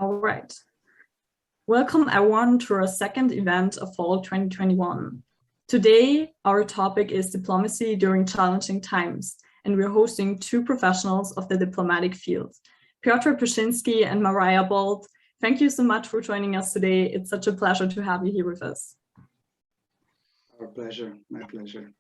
All right. Welcome everyone to our second event of fall 2021. Today, our topic is diplomacy during challenging times, and we're hosting two professionals of the diplomatic field, Piotr Perczynski and Marije Balt. Thank you so much for joining us today. It's such a pleasure to have you here with us. Our pleasure, my pleasure.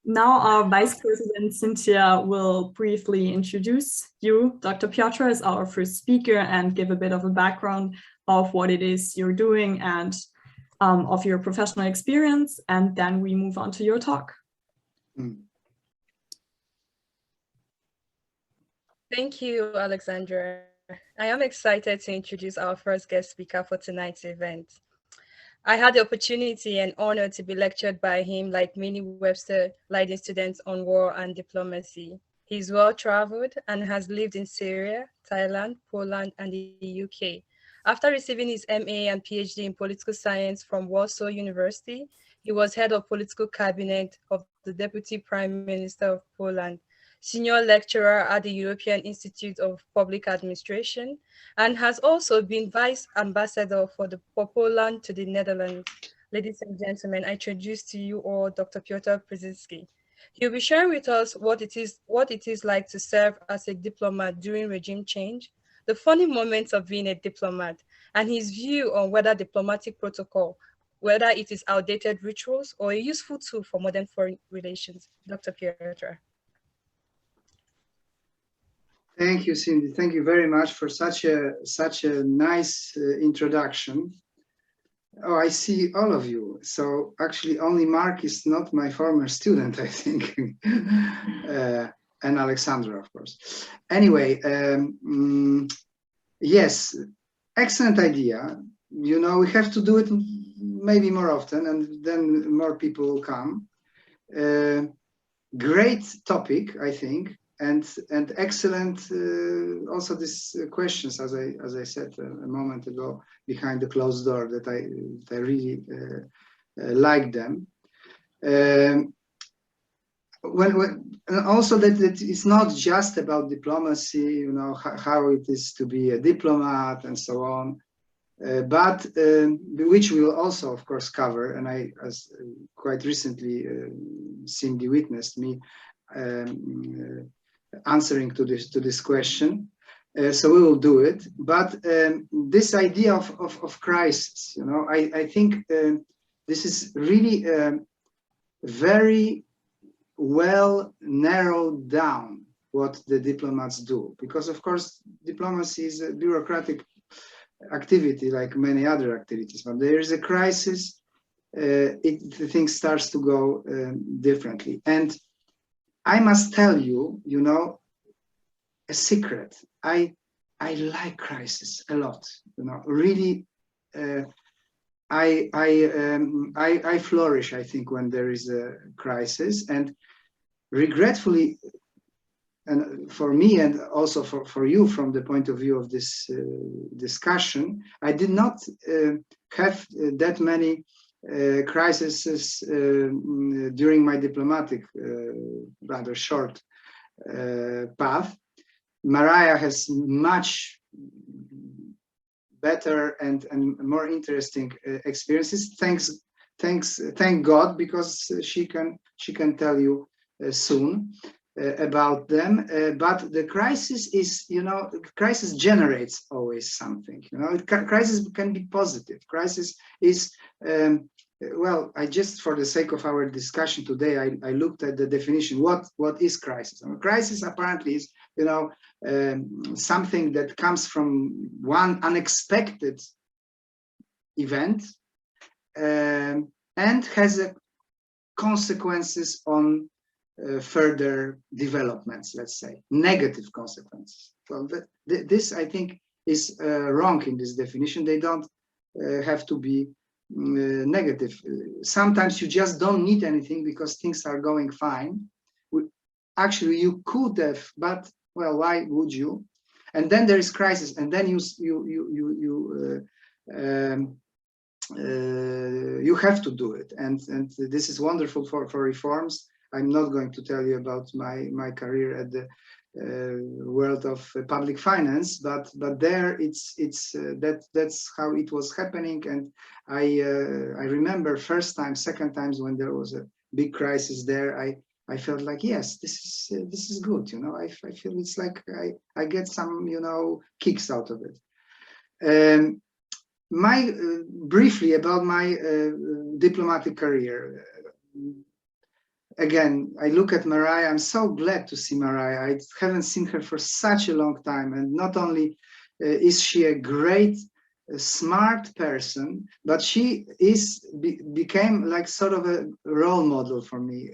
Now our Vice President Cynthia will briefly introduce you, Dr. Piotr, as our first speaker and give a bit of a background of what it is you're doing and of your professional experience, and then we move on to your talk. Thank you, Alexandra. I am excited to introduce our first guest speaker for tonight's event. I had the opportunity and honor to be lectured by him like many Webster Leiden students on war and diplomacy. He's well-traveled and has lived in Syria, Thailand, Poland, and the UK. After receiving his MA and PhD in political science from Warsaw University, he was head of political cabinet of the Deputy Prime Minister of Poland, senior lecturer at the European Institute of Public Administration, and has also been vice ambassador for Poland to the Netherlands. Ladies and gentlemen, I introduce to you all Dr. Piotr Perczynski. He'll be sharing with us what it is like to serve as a diplomat during regime change, the funny moments of being a diplomat, and his view on whether diplomatic protocol, whether it is outdated rituals or a useful tool for modern foreign relations. Dr. Piotr. Thank you, Cindy. Thank you very much for such a nice introduction. Oh, I see all of you. So actually, only Mark is not my former student, I think, and Alexandra, of course. Anyway, yes, excellent idea. You know, we have to do it maybe more often, and then more people will come. Great topic, I think. And excellent also these questions, as I said a moment ago, behind the closed door, that I really like them. Also that it's not just about diplomacy, you know, how it is to be a diplomat and so on, but which we will also, of course, cover. And I, as quite recently, Cindy witnessed me answering to this question, so we will do it. But this idea of crisis, you know, I think this is really very well narrowed down what the diplomats do, because of course diplomacy is a bureaucratic activity like many other activities. But there is a crisis, the thing starts to go differently. And I must tell you, you know, a secret. I like crisis a lot. You know, really, I flourish, I think, when there is a crisis. And regretfully, and for me, and also for you, from the point of view of this discussion, I did not have that many crises during my diplomatic rather short path. Marije has much better and more interesting experiences. Thank God, because she can tell you soon about them. But the crisis is, you know, crisis generates always something. You know, crisis can be positive. Crisis is well, I just, for the sake of our discussion today, I looked at the definition. What is crisis? I mean, crisis apparently is, you know, something that comes from one unexpected event and has consequences on further developments, let's say, negative consequences. Well, this, I think, is wrong in this definition. They don't have to be negative. Sometimes you just don't need anything because things are going fine. Actually, you could have, but well, why would you? And then there is crisis, and then you have to do it. And this is wonderful for reforms. I'm not going to tell you about my career at the world of public finance, but there that's how it was happening. And I remember first time, second times when there was a big crisis there, I felt like, yes, this is good, you know. I feel it's like I get some, you know, kicks out of it. Briefly about my diplomatic career. Again, I look at Marije. I'm so glad to see Marije. I haven't seen her for such a long time, and not only is she a great, smart person, but she became like sort of a role model for me.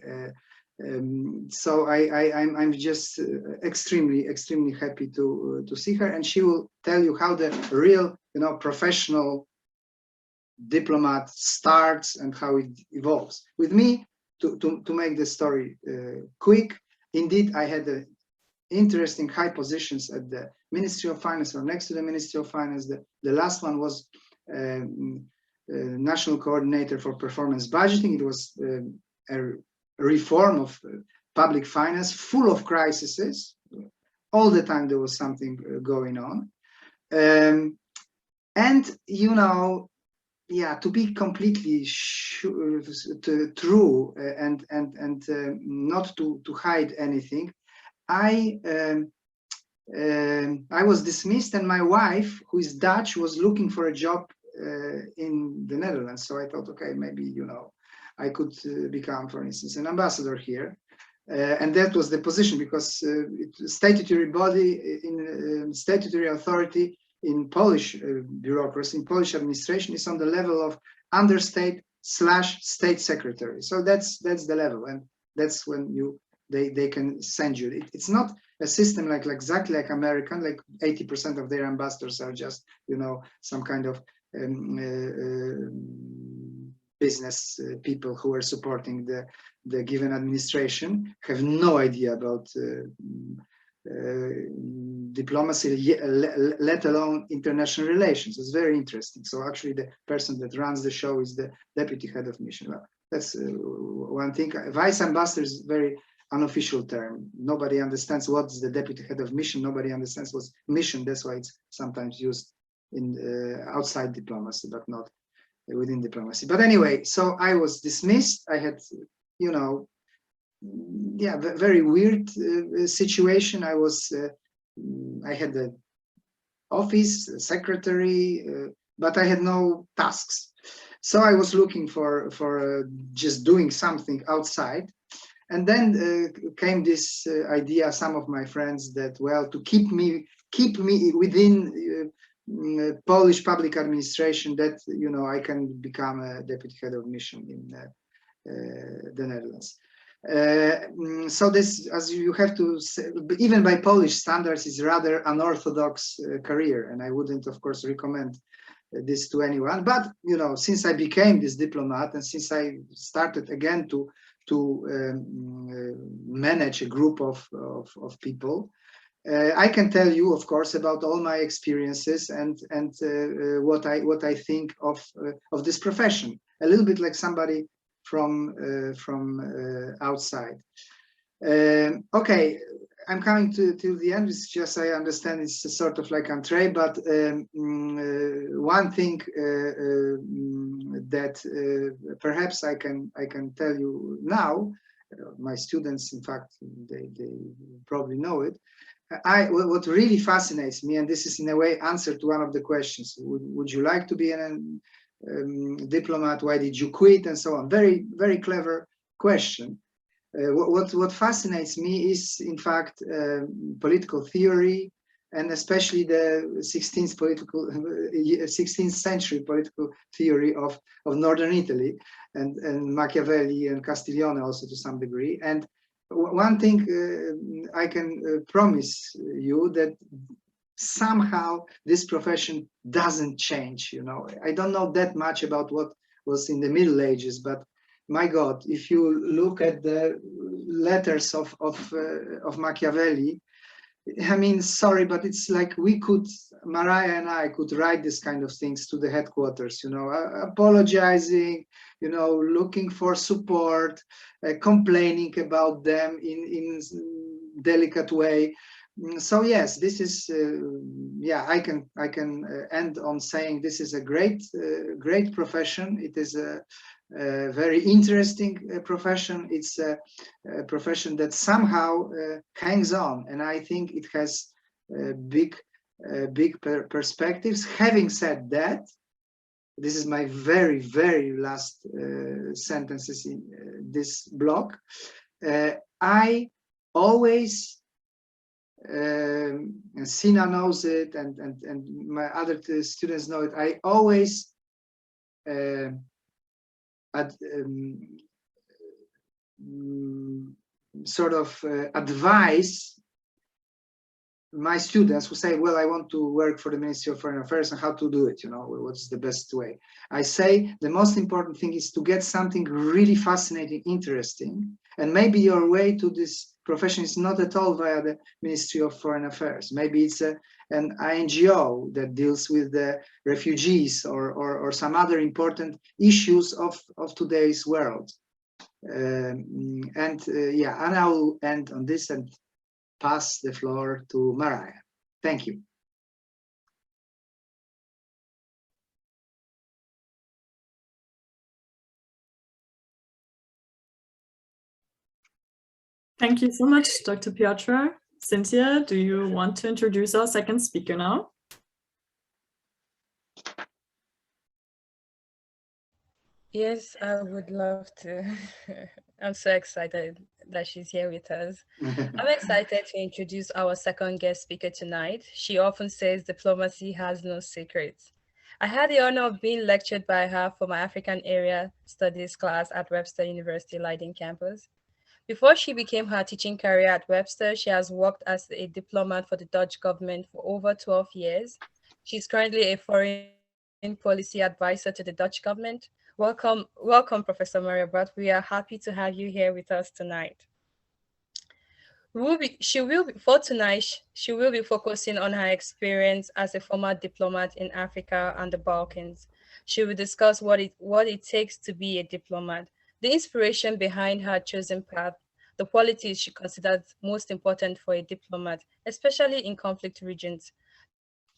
So I'm just extremely happy to see her, and she will tell you how the real, you know, professional diplomat starts and how it evolves. With me, to make the story quick, indeed, I had interesting high positions at the Ministry of Finance or next to the Ministry of Finance. The last one was National Coordinator for Performance Budgeting. It was a reform of public finance, full of crises. All the time there was something going on. And, you know, yeah, to be completely true and not to hide anything, I was dismissed, and my wife, who is Dutch, was looking for a job in the Netherlands. So I thought, okay, maybe, you know, I could become, for instance, an ambassador here. And that was the position, because statutory body, in statutory authority in Polish bureaucracy, in Polish administration, is on the level of understate / state secretary. So that's the level, and that's when they can send you. It's not a system like exactly like American, like 80% of their ambassadors are just, you know, some kind of business people who are supporting the given administration, have no idea about diplomacy, let alone international relations. It's very interesting. So actually the person that runs the show is the deputy head of mission. Well, that's one thing. Vice ambassador is very unofficial term. Nobody understands what's the deputy head of mission. Nobody understands what's mission. That's why it's sometimes used in outside diplomacy, but not within diplomacy. But anyway, so I was dismissed. I had, you know, yeah, very weird situation. I had the office, secretary, but I had no tasks. So I was looking for just doing something outside. And then came this idea, some of my friends, that, well, to keep me within Polish public administration, that, you know, I can become a deputy head of mission in the Netherlands. So this, as you have to say, even by Polish standards, is rather unorthodox career, and I wouldn't, of course, recommend this to anyone. But, you know, since I became this diplomat, and since I started again to manage a group of people, I can tell you, of course, about all my experiences and what I think of this profession. A little bit like somebody from outside. Okay, I'm coming to the end. It's just, I understand it's a sort of like entree, but one thing that perhaps I can tell you now, my students, in fact, they probably know it. What really fascinates me, and this is in a way answer to one of the questions: would you like to be an diplomat? Why did you quit? And so on. Very, very clever question. What fascinates me is, in fact, political theory, and especially the 16th century political theory of Northern Italy, and Machiavelli and Castiglione also to some degree. And one thing I can promise you, that somehow this profession doesn't change. You know, I don't know that much about what was in the Middle Ages, but my God, if you look at the letters of Machiavelli, I mean, sorry, but it's like Marije and I could write this kind of things to the headquarters, you know, apologizing, you know, looking for support, complaining about them in delicate way. So yes, this is yeah. I can end on saying this is a great profession. It is a very interesting profession. It's a profession that somehow hangs on, and I think it has big perspectives. Having said that, this is my very last sentences in this blog. I always, and Sina knows it, and my other students know it. I always sort of advise my students who say, well, I want to work for the Ministry of Foreign Affairs, and how to do it, you know, what's the best way. I say the most important thing is to get something really fascinating, interesting, and maybe your way to this profession is not at all via the Ministry of Foreign Affairs. Maybe it's an NGO that deals with the refugees or some other important issues of today's world. Yeah, and I will end on this and pass the floor to Marije. Thank you. Thank you so much, Dr. Piotr. Cynthia, do you want to introduce our second speaker now? Yes, I would love to. I'm so excited that she's here with us. I'm excited to introduce our second guest speaker tonight. She often says diplomacy has no secrets. I had the honor of being lectured by her for my African Area Studies class at Webster University Leiden campus. Before she became her teaching career at Webster, she has worked as a diplomat for the Dutch government for over 12 years. She's currently a foreign policy advisor to the Dutch government. Welcome, Professor Marije Balt. We are happy to have you here with us tonight. She will be focusing on her experience as a former diplomat in Africa and the Balkans. She will discuss what it takes to be a diplomat, the inspiration behind her chosen path, the qualities she considers most important for a diplomat, especially in conflict regions,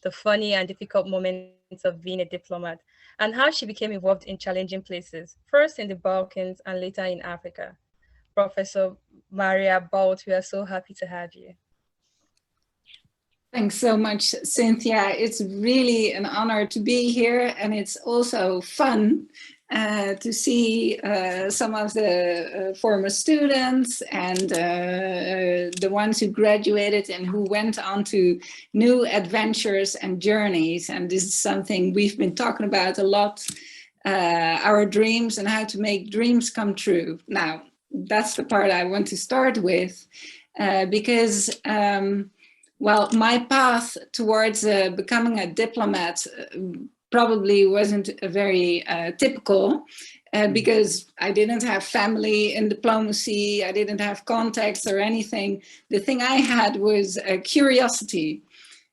the funny and difficult moments of being a diplomat, and how she became involved in challenging places, first in the Balkans and later in Africa. Professor Marije Balt, we are so happy to have you. Thanks so much, Cynthia. It's really an honor to be here, and it's also fun to see some of the former students and the ones who graduated and who went on to new adventures and journeys. And this is something we've been talking about a lot, our dreams and how to make dreams come true. Now, that's the part I want to start with because well, my path towards becoming a diplomat probably wasn't very typical because I didn't have family in diplomacy, I didn't have contacts or anything. The thing I had was curiosity.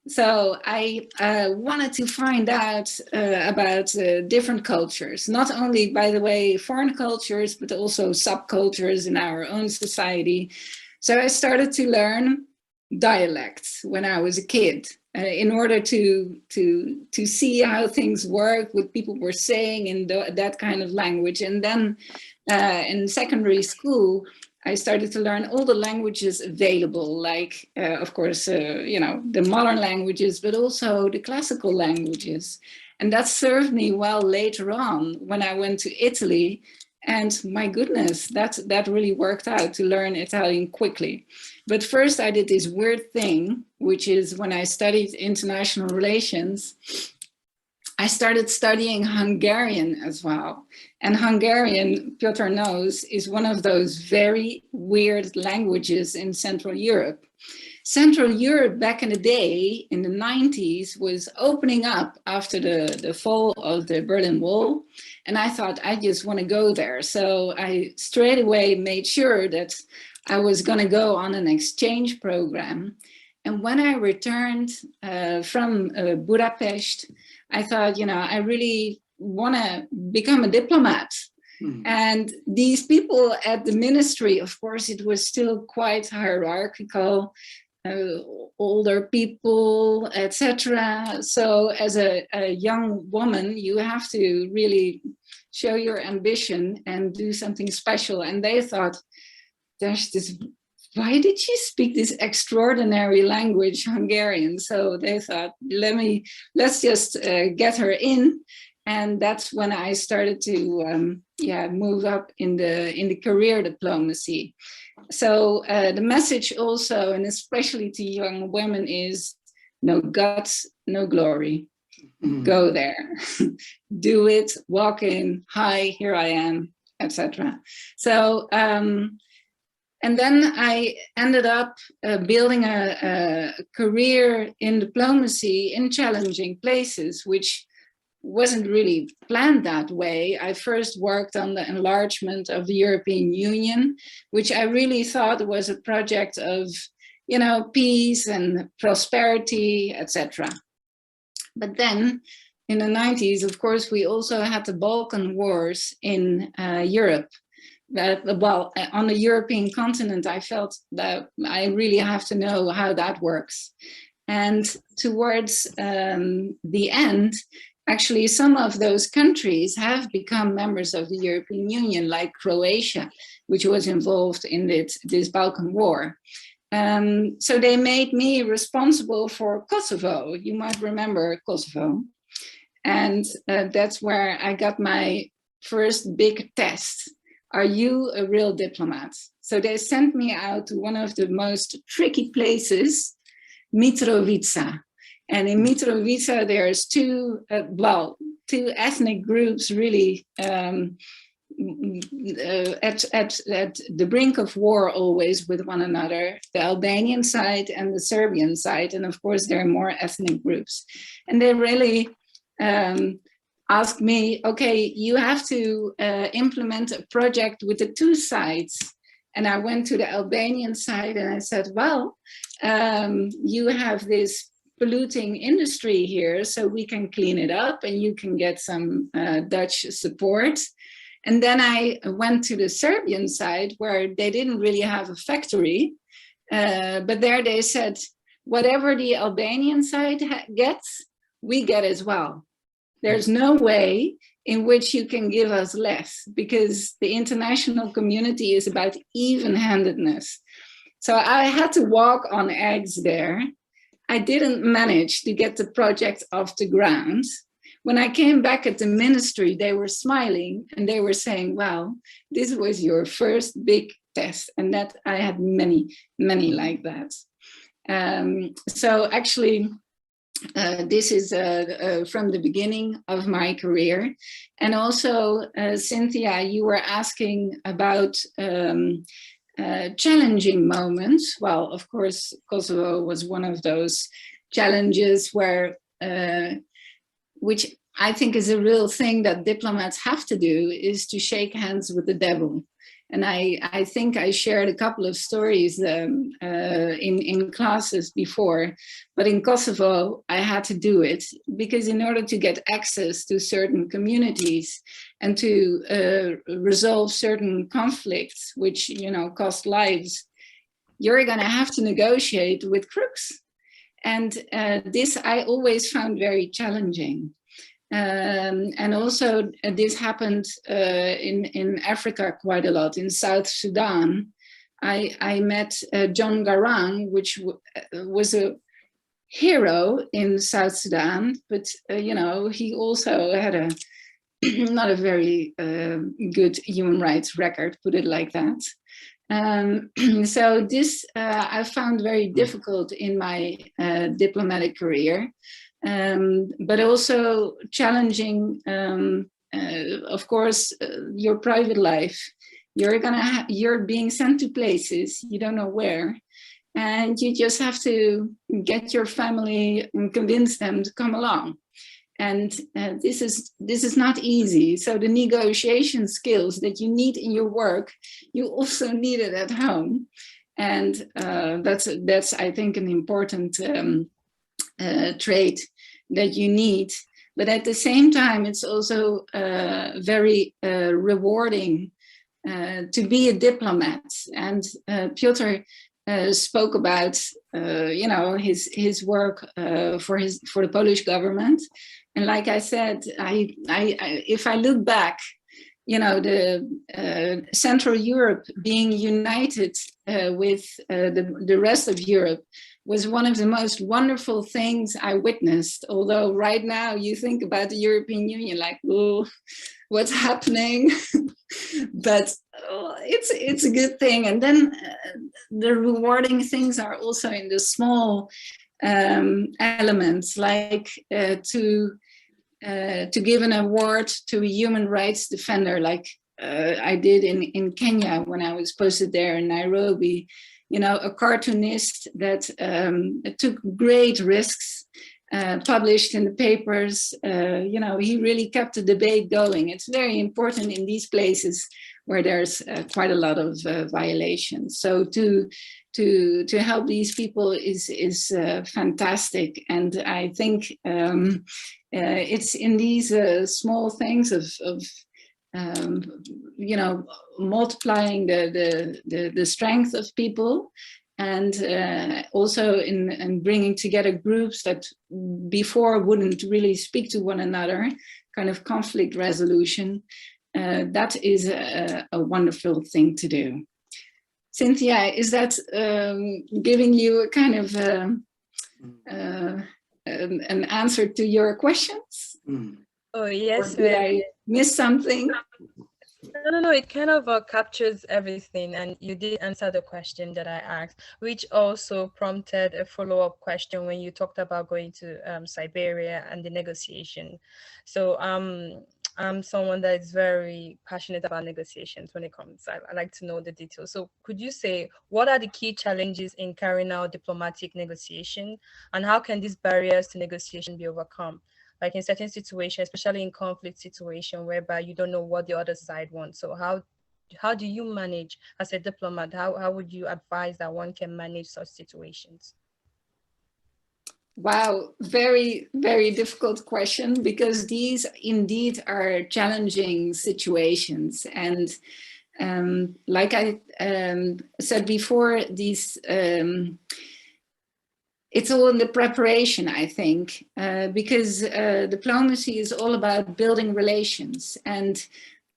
So I wanted to find out about different cultures, not only, by the way, foreign cultures, but also subcultures in our own society. So I started to learn dialects when I was a kid in order to see how things work, what people were saying in that kind of language. And then in secondary school, I started to learn all the languages available, like, of course, you know, the modern languages, but also the classical languages. And that served me well later on when I went to Italy. And my goodness, that really worked out to learn Italian quickly. But first I did this weird thing, which is when I studied international relations, I started studying Hungarian as well. And Hungarian, Piotr knows, is one of those very weird languages in Central Europe. Central Europe back in the day, in the 90s, was opening up after the fall of the Berlin Wall. And I thought, I just want to go there. So I straight away made sure that I was going to go on an exchange program. And when I returned from Budapest, I thought, you know, I really want to become a diplomat. And these people at the ministry, of course, it was still quite hierarchical, older people, etc. So as a young woman, you have to really show your ambition and do something special. And they thought, there's this, why did she speak this extraordinary language, Hungarian? So they thought, let's just get her in. And that's when I started to move up in the career diplomacy. So the message also, and especially to young women, is no guts, no glory. Go there, do it, walk in, hi, here I am, etc. So, and then I ended up building a career in diplomacy in challenging places, which wasn't really planned that way. I first worked on the enlargement of the European Union, which I really thought was a project of, peace and prosperity, etc. But then in the 90s, of course, we also had the Balkan Wars in Europe. Well, on the European continent, I felt that I really have to know how that works. And towards the end, actually, some of those countries have become members of the European Union, like Croatia, which was involved in this Balkan War. So they made me responsible for Kosovo. You might remember Kosovo. And that's where I got my first big test. Are you a real diplomat? So they sent me out to one of the most tricky places, Mitrovica. And in Mitrovica, there's two ethnic groups really at the brink of war always with one another, the Albanian side and the Serbian side. And of course, there are more ethnic groups. And they really asked me, okay, you have to implement a project with the two sides. And I went to the Albanian side and I said, well, you have this polluting industry here, so we can clean it up and you can get some Dutch support. And then I went to the Serbian side where they didn't really have a factory, but there they said, whatever the Albanian side gets, we get as well. There's no way in which you can give us less, because the international community is about even-handedness. So I had to walk on eggs there. I didn't manage to get the project off the ground. When I came back at the ministry, they were smiling and they were saying, wow, this was your first big test. And that I had many, many like that. So actually, this is from the beginning of my career. And also, Cynthia, you were asking about challenging moments. Well, of course, Kosovo was one of those challenges where, which I think is a real thing that diplomats have to do, is to shake hands with the devil. And I think I shared a couple of stories in classes before, but in Kosovo, I had to do it because in order to get access to certain communities and to resolve certain conflicts, which, cost lives, you're going to have to negotiate with crooks. And this I always found very challenging. And also this happened in Africa quite a lot. In South Sudan, I met John Garang, which was a hero in South Sudan, but he also had a not a very good human rights record, put it like that. So this I found very difficult in my diplomatic career. But also challenging, of course, your private life. You're being sent to places you don't know where, and you just have to get your family and convince them to come along. And this is not easy. So the negotiation skills that you need in your work, you also need it at home, and that's I think an important trait that you need. but at the same time, it's also very rewarding to be a diplomat. And Piotr spoke about his work for the Polish government. And like I said, if I look back, the Central Europe being united with the rest of Europe was one of the most wonderful things I witnessed. Although right now you think about the European Union like, oh, what's happening? But it's a good thing. And then the rewarding things are also in the small elements, like to give an award to a human rights defender, like I did in Kenya when I was posted there in Nairobi. A cartoonist that took great risks, published in the papers. He really kept the debate going. It's very important in these places where there's quite a lot of violations. So to help these people is fantastic. And I think it's in these small things of multiplying the strength of people, and also in bringing together groups that before wouldn't really speak to one another, kind of conflict resolution. That is a wonderful thing to do. Cynthia, is that giving you a kind of an answer to your questions? Oh, yes. Or did I miss something? No, it kind of captures everything, and you did answer the question that I asked, which also prompted a follow-up question when you talked about going to Siberia and the negotiation. So I'm someone that is very passionate about negotiations when it comes. I like to know the details. So could you say, what are the key challenges in carrying out diplomatic negotiation, and how can these barriers to negotiation be overcome? Like in certain situations, especially in conflict situation whereby you don't know what the other side wants. So how do you manage as a diplomat? How would you advise that one can manage such situations? Wow, very, very difficult question, because these indeed are challenging situations. And like I said before, these it's all in the preparation, I think, because diplomacy is all about building relations. And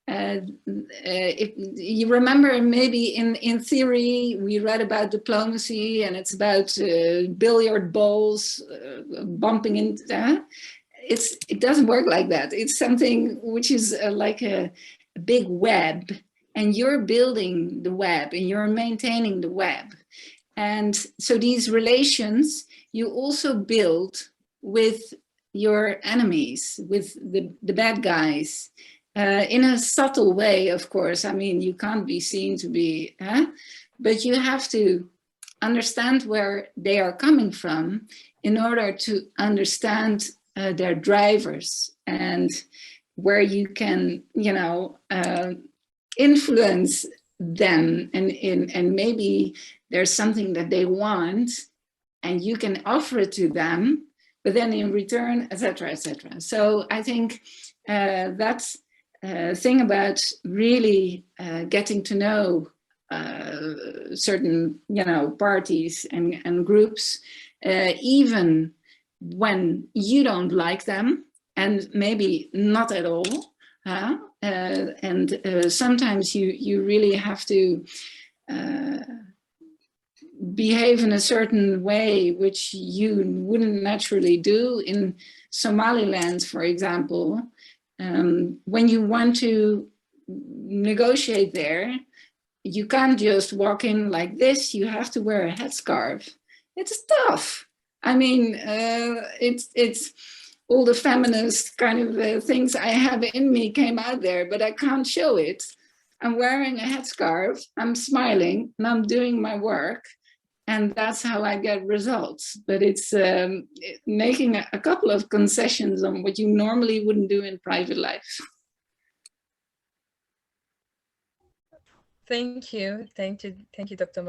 if you remember, maybe in theory, we read about diplomacy and it's about billiard balls bumping into, it doesn't work like that. It's something which is like a big web, and you're building the web and you're maintaining the web. And so these relations you also build with your enemies, with the bad guys, in a subtle way, of course. I mean, you can't be seen to be, but you have to understand where they are coming from in order to understand their drivers, and where you can, influence them, and maybe there's something that they want and you can offer it to them, but then in return, etc., etc. So I think that's thing about really getting to know certain, parties and groups, even when you don't like them, and maybe not at all. And sometimes you really have to behave in a certain way which you wouldn't naturally do. In Somaliland, for example, when you want to negotiate there, you can't just walk in like this. You have to wear a headscarf. It's tough. I mean, it's all the feminist kind of things I have in me came out there, but I can't show it. I'm wearing a headscarf, I'm smiling, and I'm doing my work. And that's how I get results. But it's making a couple of concessions on what you normally wouldn't do in private life. Thank you, Dr.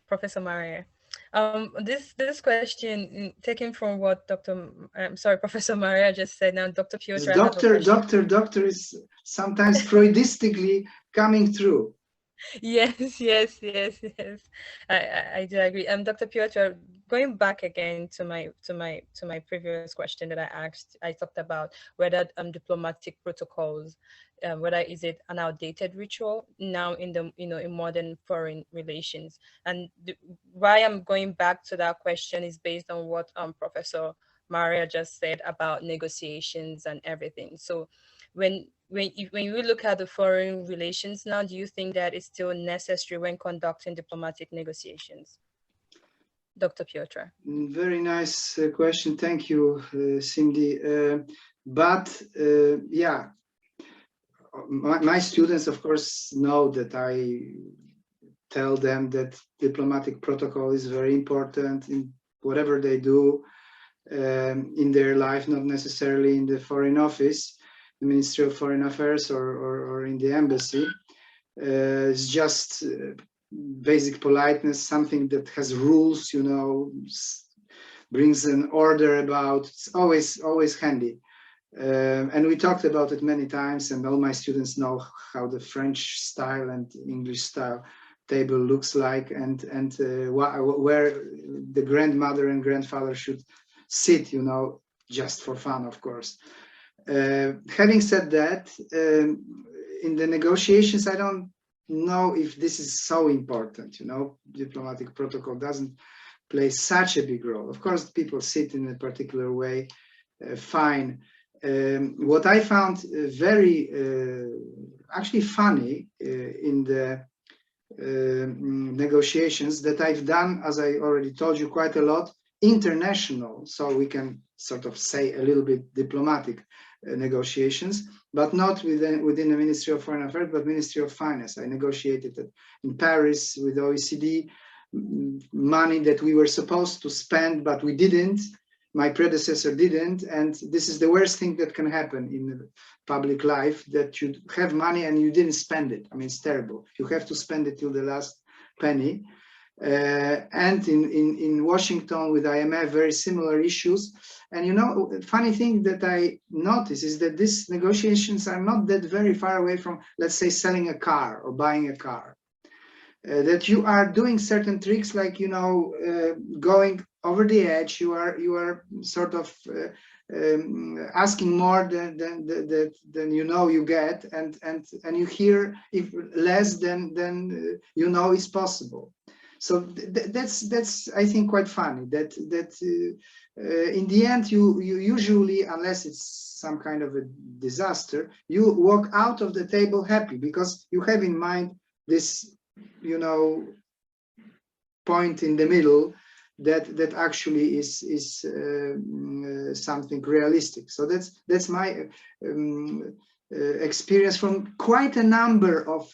Professor Marije. This question, taken from what Professor Marije just said. Now, Dr. Piotr, Doctor is sometimes Freudistically coming through. Yes. I do agree. Dr. Piotr, going back again to my previous question that I asked, I talked about whether diplomatic protocols, whether is it an outdated ritual now in the in modern foreign relations. And why I'm going back to that question is based on what Professor Marije just said about negotiations and everything. So when we look at the foreign relations now, do you think that it's still necessary when conducting diplomatic negotiations? Dr. Piotr. Very nice question. Thank you, Cindy. Yeah, my students, of course, know that I tell them that diplomatic protocol is very important in whatever they do in their life, not necessarily in the Foreign Office, the Ministry of Foreign Affairs, or in the embassy. It's just basic politeness, something that has rules, brings an order about. It's always handy. And we talked about it many times, and all my students know how the French style and English style table looks like, and where the grandmother and grandfather should sit, just for fun, of course. Having said that, in the negotiations, I don't know if this is so important. Diplomatic protocol doesn't play such a big role. Of course, people sit in a particular way, fine. What I found very actually funny in the negotiations that I've done, as I already told you, quite a lot, international, so we can sort of say a little bit diplomatic negotiations, but not within the Ministry of Foreign Affairs, but Ministry of Finance. I negotiated it in Paris with OECD, money that we were supposed to spend, but we didn't. My predecessor didn't, and this is the worst thing that can happen in public life, that you have money and you didn't spend it. I mean, it's terrible. You have to spend it till the last penny. And in Washington with IMF, very similar issues. And funny thing that I notice is that these negotiations are not that very far away from, let's say, selling a car or buying a car. That you are doing certain tricks, like going over the edge. You are sort of asking more than you get, and you hear if less than is possible. So that's I think quite funny. That in the end you usually, unless it's some kind of a disaster, you walk out of the table happy because you have in mind this point in the middle that actually is something realistic. So that's my experience from quite a number of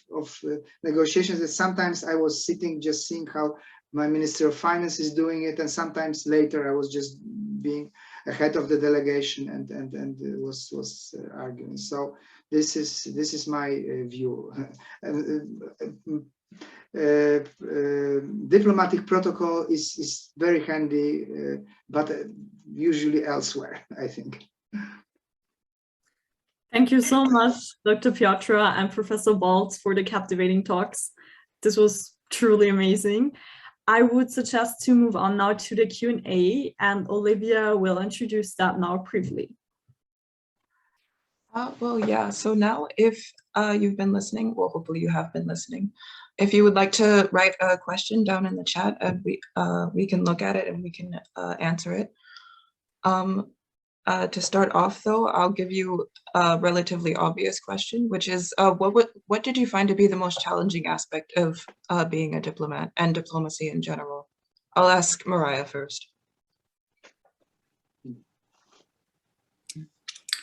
negotiations, that sometimes I was sitting just seeing how my Minister of Finance is doing it, and sometimes later I was just being ahead of the delegation and was arguing. So this is my view. Diplomatic protocol is very handy, but usually elsewhere, I think. Thank you so much, Dr. Piotr and Professor Balt, for the captivating talks. This was truly amazing. I would suggest to move on now to the Q&A, and Olivia will introduce that now briefly. Well, yeah, so now if you've been listening, well, hopefully you have been listening, if you would like to write a question down in the chat, and we can look at it and we can answer it. To start off, though, I'll give you a relatively obvious question, which is, what did you find to be the most challenging aspect of being a diplomat and diplomacy in general? I'll ask Marije first.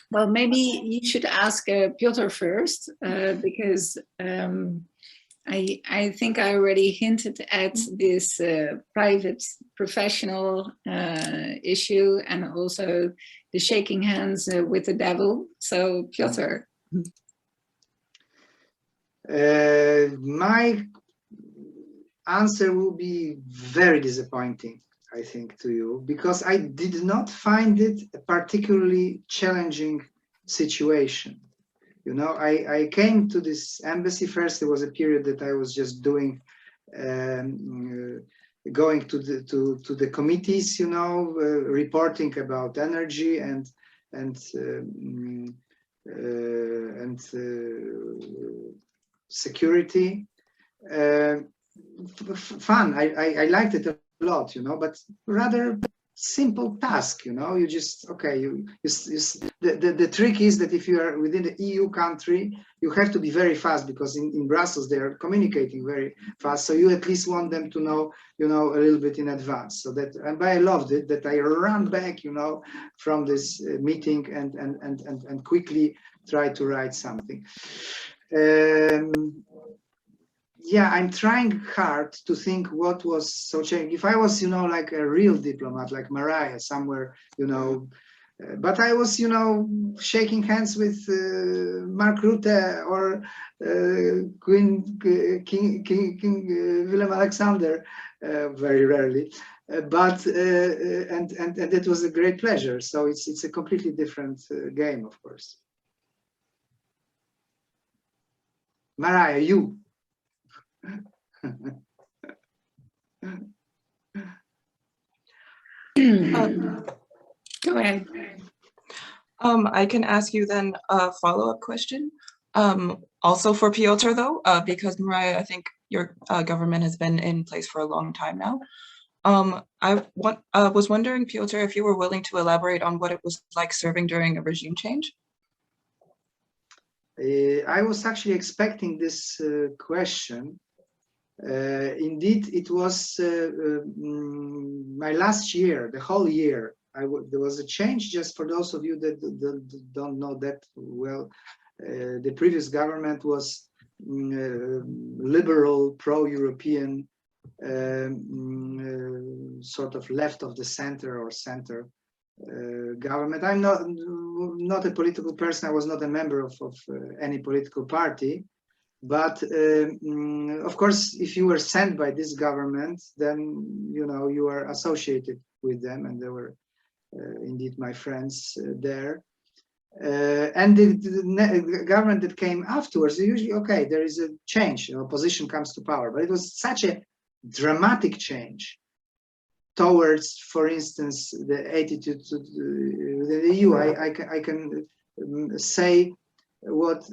Well, maybe you should ask Piotr first, because I think I already hinted at this private professional issue, and also the shaking hands with the devil. So Piotr. answer will be very disappointing, I think, to you, because I did not find it a particularly challenging situation. You know, I came to this embassy first. There was a period that I was just doing, going to the committees, you know, reporting about energy and security. Fun. I liked it a lot, you know, but rather simple task, you know. You just, okay, the trick is that if you are within the EU country, you have to be very fast, because in Brussels they are communicating very fast, so you at least want them to know, you know, a little bit in advance. So that, and I loved it, that I ran back, you know, from this meeting and quickly try to write something. Yeah, I'm trying hard to think what was so changing. If I was, you know, like a real diplomat, like Marije somewhere, you know, but I was, you know, shaking hands with Mark Rutte or King Willem Alexander, very rarely, but and it was a great pleasure. So it's a completely different game, of course. Marije, you. Go ahead. I can ask you then a follow-up question. Also for Piotr, though, because Marije, I think your government has been in place for a long time now. I was wondering, Piotr, if you were willing to elaborate on what it was like serving during a regime change. I was actually expecting this question. Indeed, it was my last year, the whole year. There was a change, just for those of you that don't know that well. The previous government was liberal, pro-European, sort of left of the center or center government. I'm not a political person. I was not a member of any political party. But of course, if you were sent by this government, then, you know, you are associated with them, and they were indeed my friends there. And the government that came afterwards, usually, okay, there is a change, opposition comes to power, but it was such a dramatic change towards, for instance, the attitude to the EU. I can say what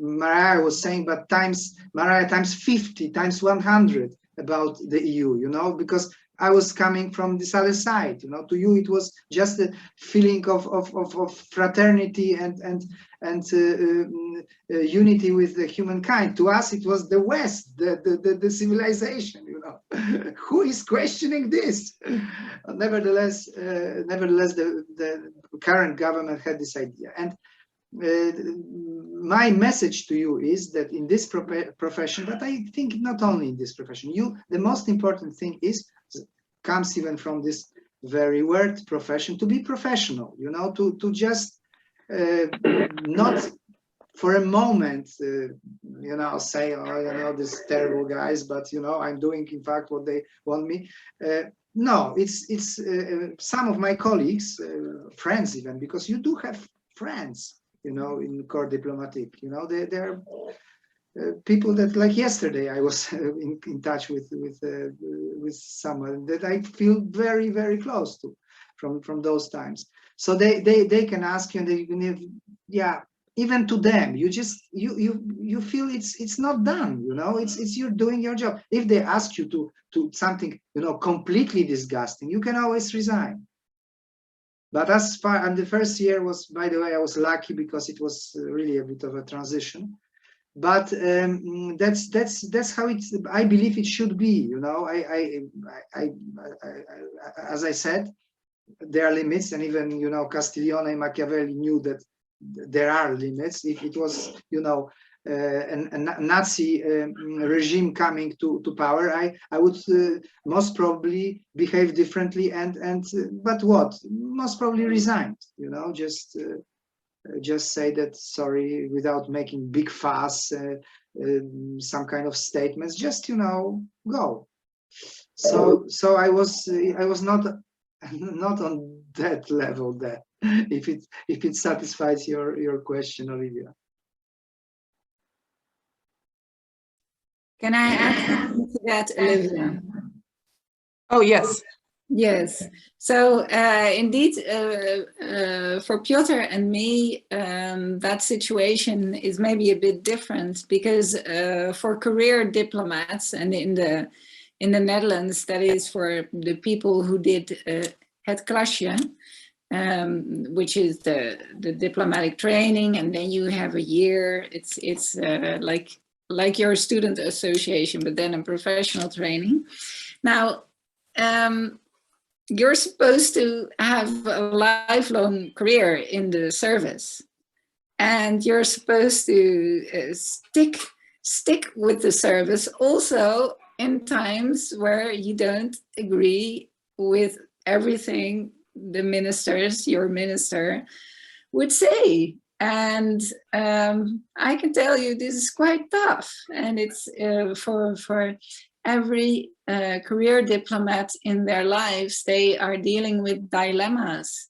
Marije was saying, but Marije times 50, times 100 about the EU, you know, because I was coming from this other side, you know. To you, it was just a feeling of fraternity and unity with the humankind. To us, it was the West, the civilization, you know. Who is questioning this? Nevertheless, the current government had this idea. And my message to you is that in this profession, but I think not only in this profession, the most important thing comes even from this very word profession, to be professional, you know, to just not for a moment, you know, say, oh, you know, these terrible guys, but, you know, I'm doing in fact what they want me. No, it's some of my colleagues, friends even, because you do have friends, you know, in Corps Diplomatique, you know, they're people that, like yesterday, I was in touch with someone that I feel very, very close to from those times. So they can ask you, and they can, yeah, even to them, you feel it's not done, you know, it's you're doing your job. If they ask you to something, you know, completely disgusting, you can always resign. But as far, and the first year was, by the way, I was lucky because it was really a bit of a transition. But that's how it's. I believe it should be. You know, as I said, there are limits, and even, you know, Castiglione and Machiavelli knew that there are limits. If it was, you know, a Nazi regime coming to power, I would most probably behave differently, and but what, most probably resigned. You know, just just say that sorry without making big fuss, some kind of statements. Just go. So I was not on that level there. If it satisfies your question, Olivia. Can I add something to that, Olivia? Oh, yes. Yes. So indeed, for Piotr and me, that situation is maybe a bit different because for career diplomats and in the Netherlands, that is for the people who did het klasje, which is the diplomatic training, and then you have a year. It's like your student association, but then a professional training. Now. You're supposed to have a lifelong career in the service, and you're supposed to stick with the service also in times where you don't agree with everything the ministers, your minister, would say. And I can tell you this is quite tough, and it's for every career diplomat in their lives, they are dealing with dilemmas.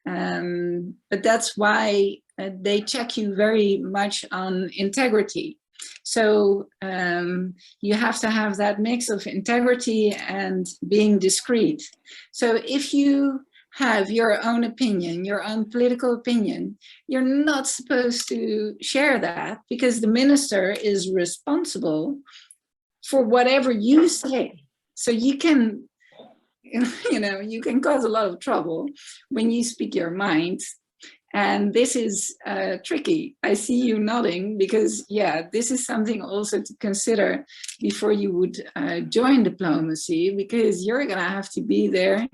But that's why they check you very much on integrity. So you have to have that mix of integrity and being discreet. So if you have your own opinion, your own political opinion, you're not supposed to share that because the minister is responsible for whatever you say. So you can, you can cause a lot of trouble when you speak your mind. And this is tricky. I see you nodding because, yeah, this is something also to consider before you would join diplomacy, because you're going to have to be there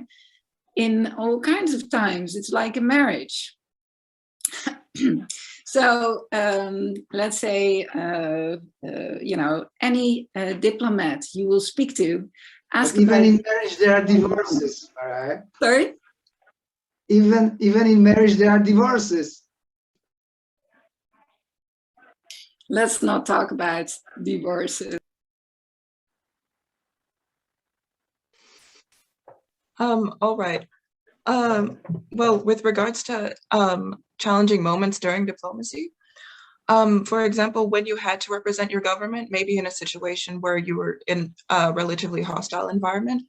in all kinds of times. It's like a marriage. So let's say, any diplomat you will speak to, ask but even about... in marriage there are divorces, right? Sorry? Even in marriage there are divorces. Let's not talk about divorces. All right. Well, with regards to challenging moments during diplomacy, for example, when you had to represent your government, maybe in a situation where you were in a relatively hostile environment,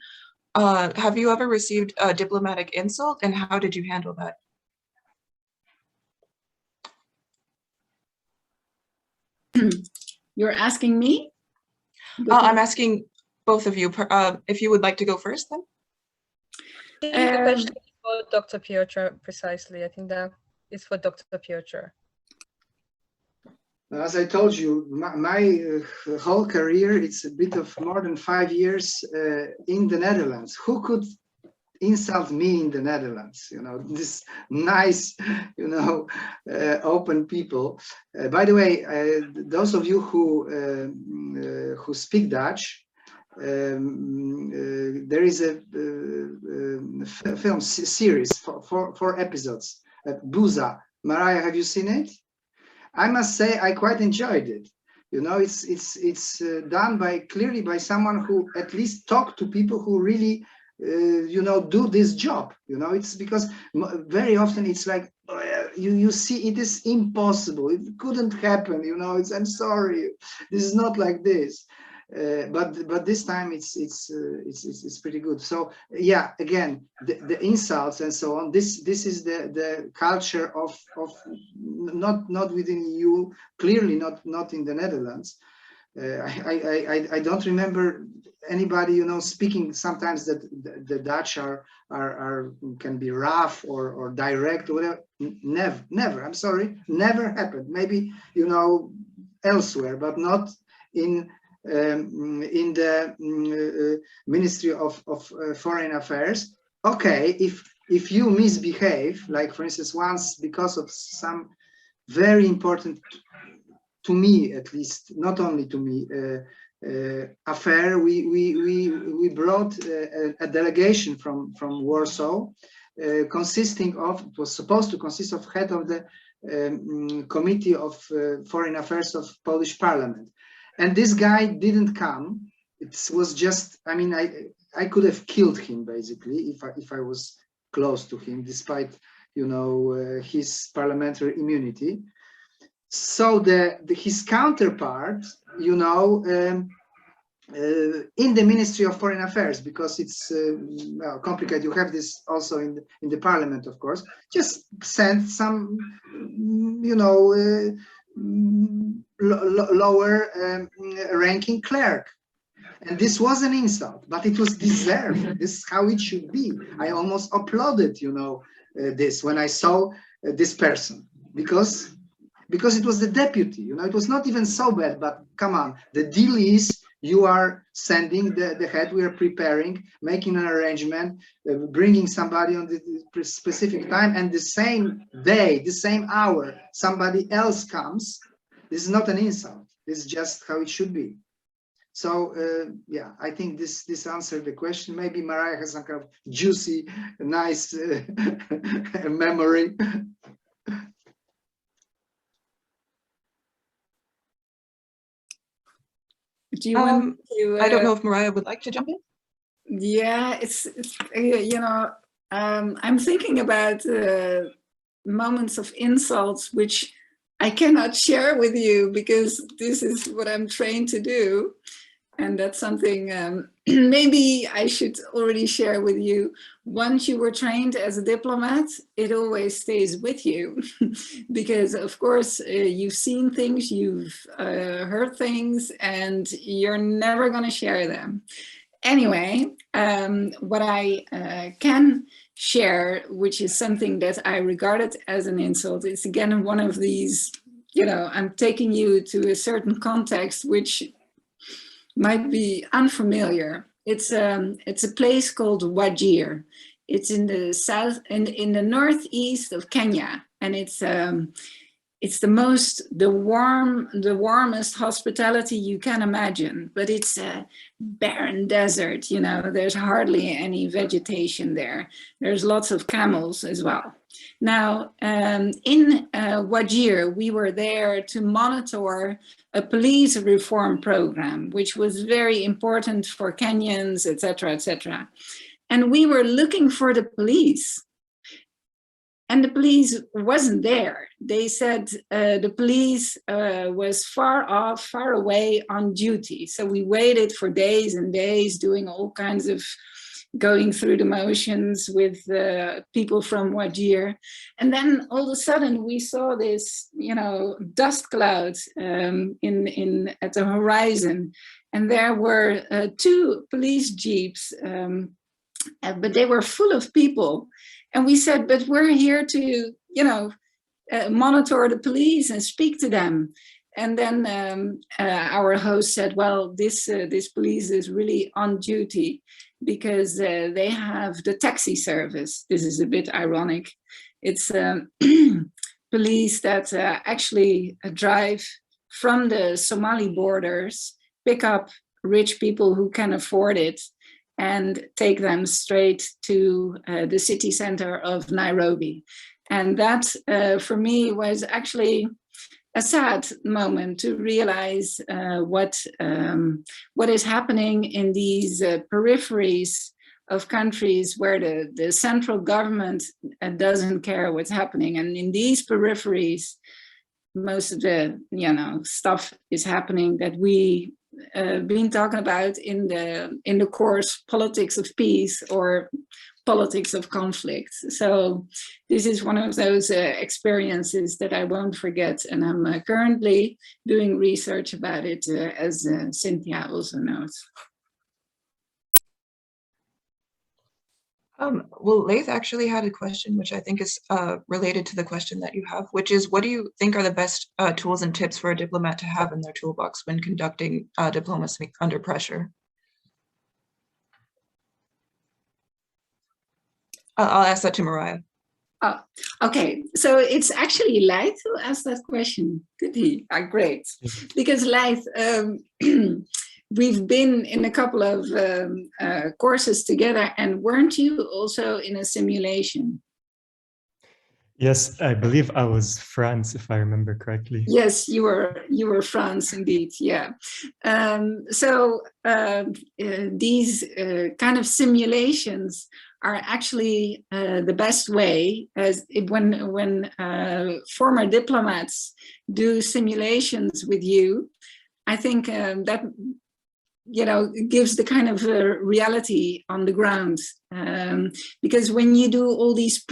have you ever received a diplomatic insult, and how did you handle that? You're asking me? I'm asking both of you, if you would like to go first then. I think the question is for Dr. Piotr, precisely. I think that is for Dr. Piotr. As I told you, my whole career, it's a bit of more than 5 years in the Netherlands. Who could insult me in the Netherlands? This nice, open people. By the way, those of you who speak Dutch, there is a film series for 4 episodes at Buza. Marije, have you seen it? I must say I quite enjoyed it. It's done clearly by someone who at least talked to people who really do this job. It's because very often it's like you see it is impossible. It couldn't happen. I'm sorry. This is not like this. But this time it's pretty good. So yeah, again, the insults and so on. This is the culture of not within EU. Clearly not in the Netherlands. I don't remember anybody speaking sometimes that the Dutch are can be rough or direct or whatever. Never. I'm sorry, never happened. Maybe elsewhere, but not in the Ministry of Foreign Affairs. Okay, if you misbehave, like for instance once because of some very important, to me at least, not only to me, affair, we brought a delegation from Warsaw consisting of, it was supposed to consist of head of the Committee of Foreign Affairs of Polish Parliament. And this guy didn't come. It was just, I mean, I could have killed him basically if I was close to him, despite, you know, his parliamentary immunity. So his counterpart, you know, in the Ministry of Foreign Affairs, because it's well, complicated. You have this also in the Parliament, of course. Just sent some, you know, lower ranking clerk. And this was an insult, but it was deserved. This is how it should be. I almost applauded, you know, this when I saw this person, because it was the deputy, you know. It was not even so bad, but come on, the deal is you are sending the head, we are preparing, making an arrangement, bringing somebody on the specific time, and the same day, the same hour, somebody else comes. This is not an insult. This is just how it should be. So yeah, I think this answered the question. Maybe Marije has some kind of juicy, nice memory. Do you want to, I don't know if Marije would like to jump in. Yeah, it's you know, I'm thinking about moments of insults which I cannot share with you because this is what I'm trained to do. And that's something maybe I should already share with you. Once you were trained as a diplomat, it always stays with you because, of course, you've seen things, you've heard things, and you're never going to share them. Anyway, what I can share, which is something that I regarded as an insult, is again one of these, you know, I'm taking you to a certain context which might be unfamiliar. It's a place called Wajir. It's in the south, in the northeast of Kenya, and it's the warmest hospitality you can imagine. But it's a barren desert. You know, there's hardly any vegetation there. There's lots of camels as well. Now, in Wajir, we were there to monitor a police reform program, which was very important for Kenyans, etc., etc. And we were looking for the police. And the police wasn't there. They said the police was far off, far away on duty. So we waited for days and days doing all kinds of going through the motions with people from Wajir. And then all of a sudden we saw this, you know, dust clouds at the horizon. And there were 2 police jeeps, but they were full of people. And we said, but we're here to, you know, monitor the police and speak to them. And then our host said, well, this police is really on duty because they have the taxi service. This is a bit ironic. It's police that actually drive from the Somali borders, pick up rich people who can afford it, and take them straight to the city center of Nairobi. And that, for me, was actually a sad moment to realize what is happening in these peripheries of countries where the central government doesn't care what's happening. And in these peripheries, most of the, you know, stuff is happening that we been talking about in the course politics of peace or politics of conflict. So this is one of those experiences that I won't forget, and I'm currently doing research about it, as Cynthia also knows. Well, Laith actually had a question, which I think is related to the question that you have, which is, what do you think are the best tools and tips for a diplomat to have in their toolbox when conducting diplomacy under pressure? I'll ask that to Marije. Oh, okay. So it's actually Leith who asked that question. Great. Because Leith, we've been in a couple of courses together, and weren't you also in a simulation? Yes, I believe I was France, if I remember correctly. Yes, you were France indeed. Yeah. These kind of simulations are actually the best way, as when former diplomats do simulations with you. I think that gives the kind of reality on the ground, because when you do all these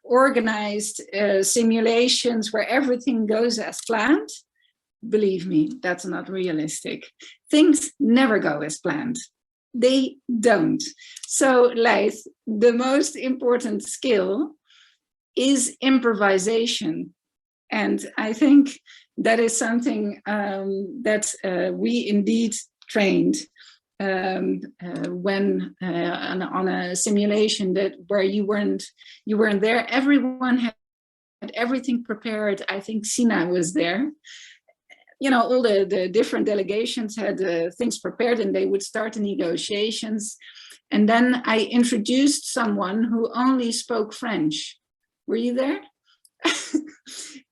organized simulations where everything goes as planned, believe me, that's not realistic. Things never go as planned. They don't. So, Leith, the most important skill is improvisation. And I think that is something that we indeed trained when on a simulation where you weren't there. Everyone had everything prepared. I think Sina was there. All the different delegations had things prepared, and they would start the negotiations. And then I introduced someone who only spoke French. Were you there?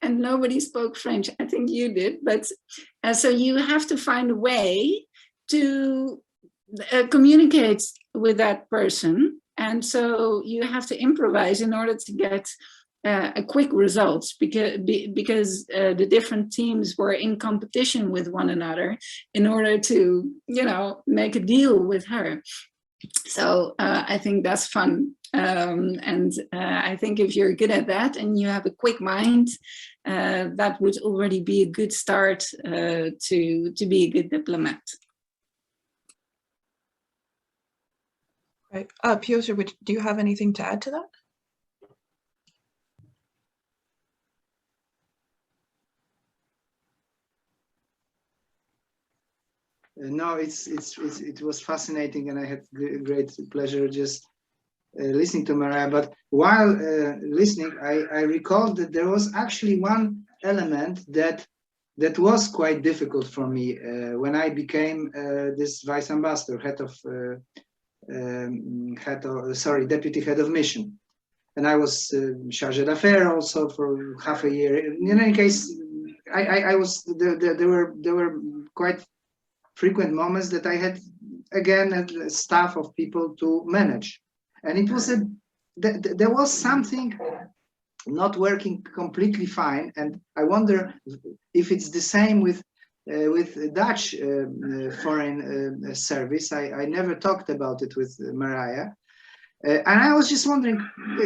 And nobody spoke French. I think you did. But so you have to find a way to communicate with that person, and so you have to improvise in order to get a quick results, because the different teams were in competition with one another in order to make a deal with her. So I think that's fun, and I think if you're good at that and you have a quick mind, that would already be a good start to be a good diplomat. Right. Piotr, do you have anything to add to that? No, it was fascinating, and I had great pleasure just listening to Marije. But while listening, I recalled that there was actually one element that was quite difficult for me when I became this vice ambassador, deputy head of mission, and I was chargé d'affaires also for half a year. In any case, I was there were quite frequent moments that I had again a staff of people to manage, and it was there was something not working completely fine, and I wonder if it's the same with Dutch foreign service. I never talked about it with Marije, and I was just wondering,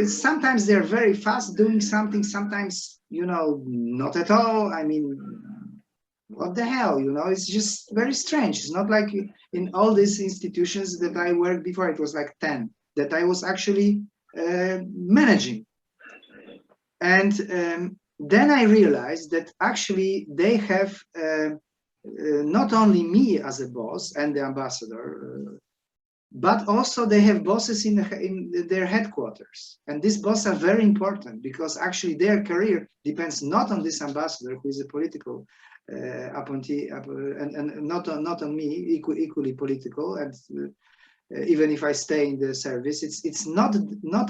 sometimes they're very fast doing something, sometimes not at all. I mean, what the hell, it's just very strange. It's not like in all these institutions that I worked before. It was like 10 that I was actually managing. And then I realized that actually they have not only me as a boss and the ambassador, but also they have bosses in their headquarters. And these bosses are very important, because actually their career depends not on this ambassador, who is a political appointee, and not on me, equally political. And even if I stay in the service, it's not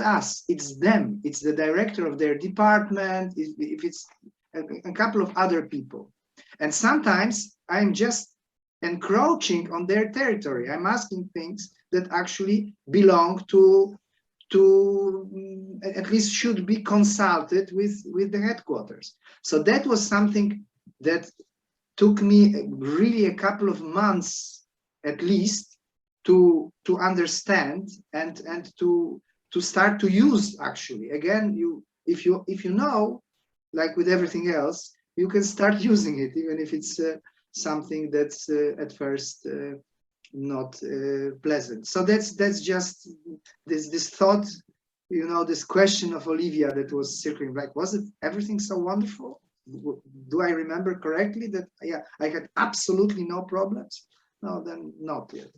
us, it's them. It's the director of their department, if it's a couple of other people. And sometimes I'm just encroaching on their territory. I'm asking things that actually belong to at least should be consulted with the headquarters. So that was something that took me really a couple of months at least to understand and to start to use. Actually, again, if you know, like with everything else, you can start using it, even if it's something that's at first not pleasant. So that's just this thought, this question of Olivia that was circling, like, was it everything so wonderful? Do I remember correctly that I had absolutely no problems? No, then not yet.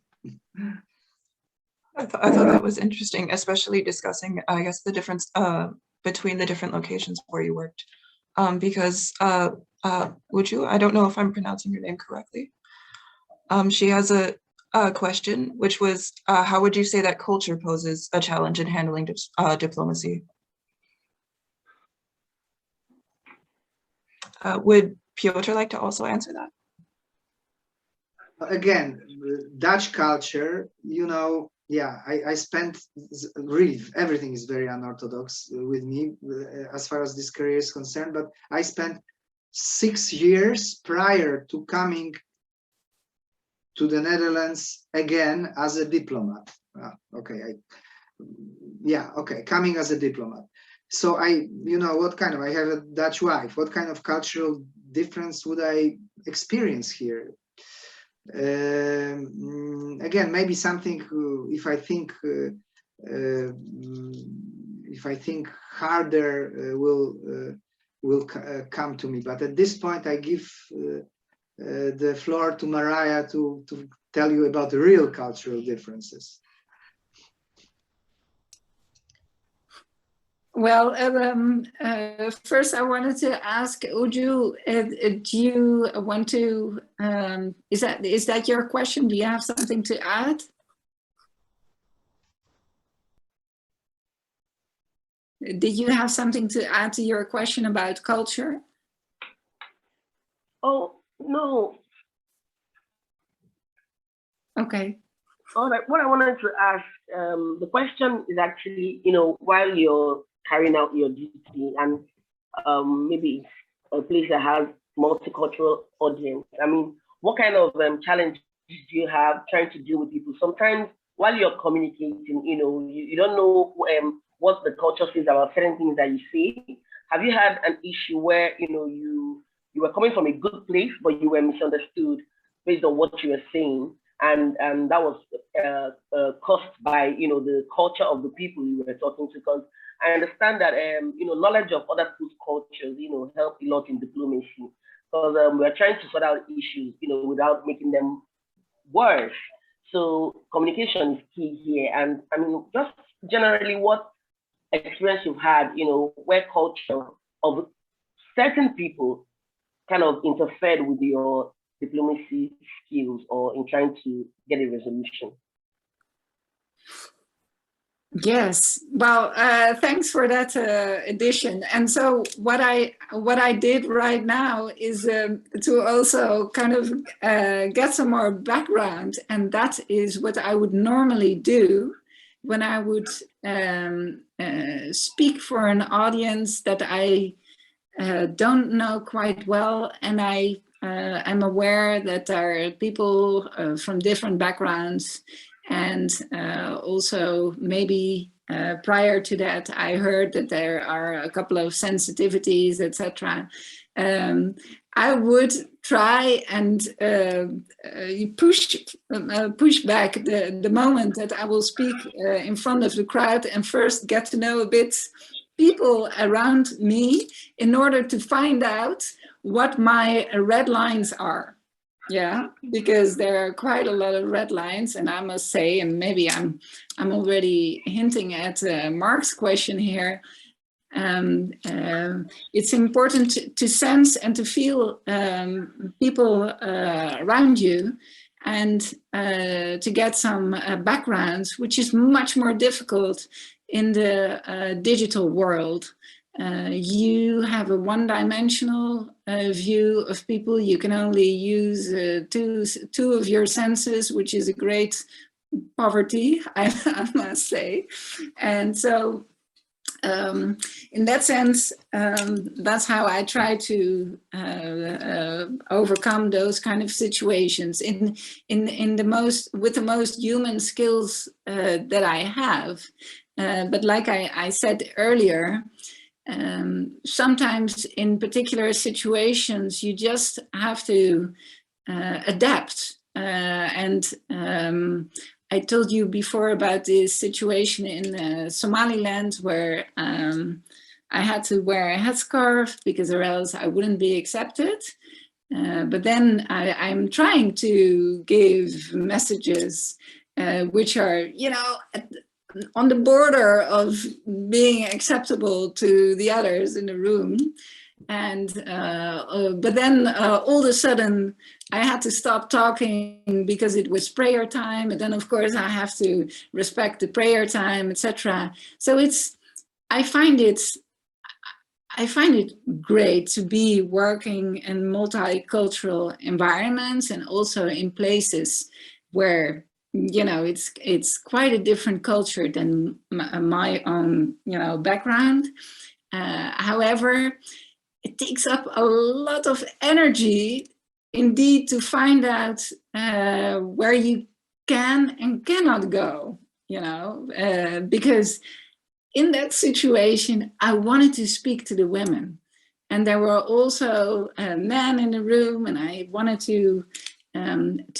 I thought that was interesting, especially discussing, I guess, the difference between the different locations where you worked, because I don't know if I'm pronouncing your name correctly. She has a question, which was, how would you say that culture poses a challenge in handling diplomacy? Would Piotr like to also answer that? Again, Dutch culture, you know, yeah, I spent, really, everything is very unorthodox with me as far as this career is concerned, but I spent 6 years prior to coming to the Netherlands again as a diplomat. Coming as a diplomat. So you know, I have a Dutch wife. What kind of cultural difference would I experience here? Again, maybe something. If I think harder, will come to me. But at this point, I give the floor to Marije to tell you about the real cultural differences. Well, first I wanted to ask Uju, do you want to, is that your question? Do you have something to add? Did you have something to add to your question about culture? Oh, no. Okay. All right. What I wanted to ask, the question is actually, you know, while you're carrying out your duty and maybe it's a place that has multicultural audience. I mean, what kind of challenges do you have trying to deal with people? Sometimes while you're communicating, you know, you don't know what the culture says about certain things that you say. Have you had an issue where, you know, you were coming from a good place, but you were misunderstood based on what you were saying? And that was caused by, you know, the culture of the people you were talking to. Because I understand that, you know, knowledge of other people's cultures, you know, help a lot in diplomacy. Because we're trying to sort out issues, you know, without making them worse. So communication is key here. And I mean, just generally what experience you've had, you know, where culture of certain people kind of interfered with your diplomacy skills or in trying to get a resolution. Yes, well, thanks for that addition. And so what I did right now is to also kind of get some more background, and that is what I would normally do when I would speak for an audience that I don't know quite well, and I'm aware that there are people from different backgrounds. And also maybe prior to that, I heard that there are a couple of sensitivities, etc. I would try and push back the moment that I will speak in front of the crowd and first get to know a bit people around me in order to find out what my red lines are. Yeah, because there are quite a lot of red lines, and I must say, and maybe I'm already hinting at Mark's question here. It's important to sense and to feel people around you, and to get some backgrounds, which is much more difficult in the digital world. You have a one-dimensional view of people. You can only use two of your senses, which is a great poverty, I must say. And so in that sense, that's how I try to overcome those kind of situations with the most human skills that I have. But like I said earlier, sometimes in particular situations, you just have to adapt. And I told you before about this situation in Somaliland where I had to wear a headscarf because or else I wouldn't be accepted. But then I'm trying to give messages which are, you know, on the border of being acceptable to the others in the room. And but then all of a sudden I had to stop talking because it was prayer time, and then of course I have to respect the prayer time, etc. So I find it great to be working in multicultural environments, and also in places where, you know, it's quite a different culture than my own, you know, background. However, it takes up a lot of energy indeed to find out where you can and cannot go, you know, because in that situation, I wanted to speak to the women, and there were also men in the room, and I wanted to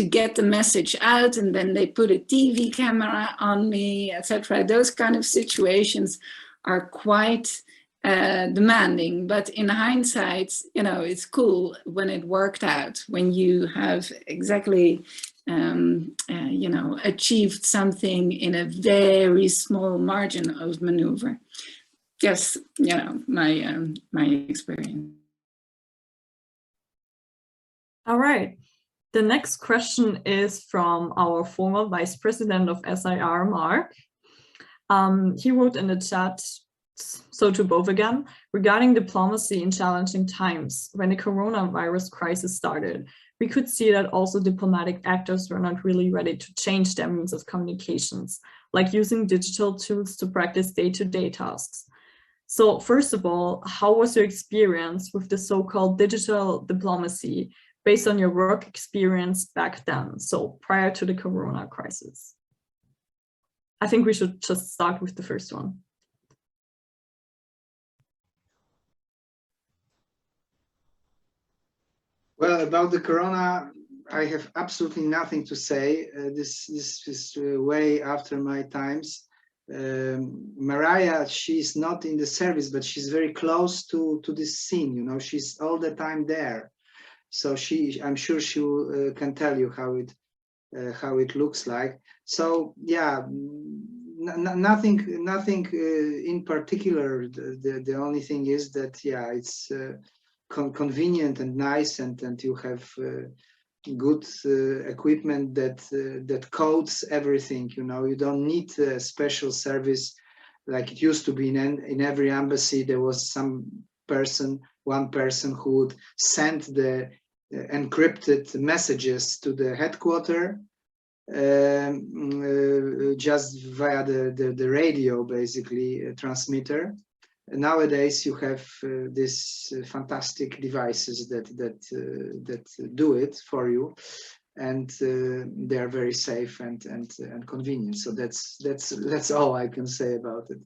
get the message out, and then they put a TV camera on me, etc. Those kind of situations are quite demanding, but in hindsight, you know, it's cool when it worked out, when you have exactly you know, achieved something in a very small margin of maneuver. Yes, you know, my experience. All right. The next question is from our former Vice President of SIR, Mark. He wrote in the chat, so to both again, regarding diplomacy in challenging times. When the coronavirus crisis started, we could see that also diplomatic actors were not really ready to change their means of communications, like using digital tools to practice day-to-day tasks. So first of all, how was your experience with the so-called digital diplomacy based on your work experience back then, so prior to the corona crisis? I think we should just start with the first one. Well, about the corona, I have absolutely nothing to say. This is way after my times. Marije, she's not in the service, but she's very close to this scene. You know, she's all the time there. So I'm sure she can tell you how it looks like. So yeah, nothing in particular. The only thing is that, yeah, it's convenient and nice, and you have good equipment that codes everything. You know, you don't need a special service like it used to be in every embassy. There was one person who would send the encrypted messages to the headquarters just via the radio, basically, transmitter. Nowadays you have these fantastic devices that do it for you, and they are very safe and convenient. So that's all I can say about it.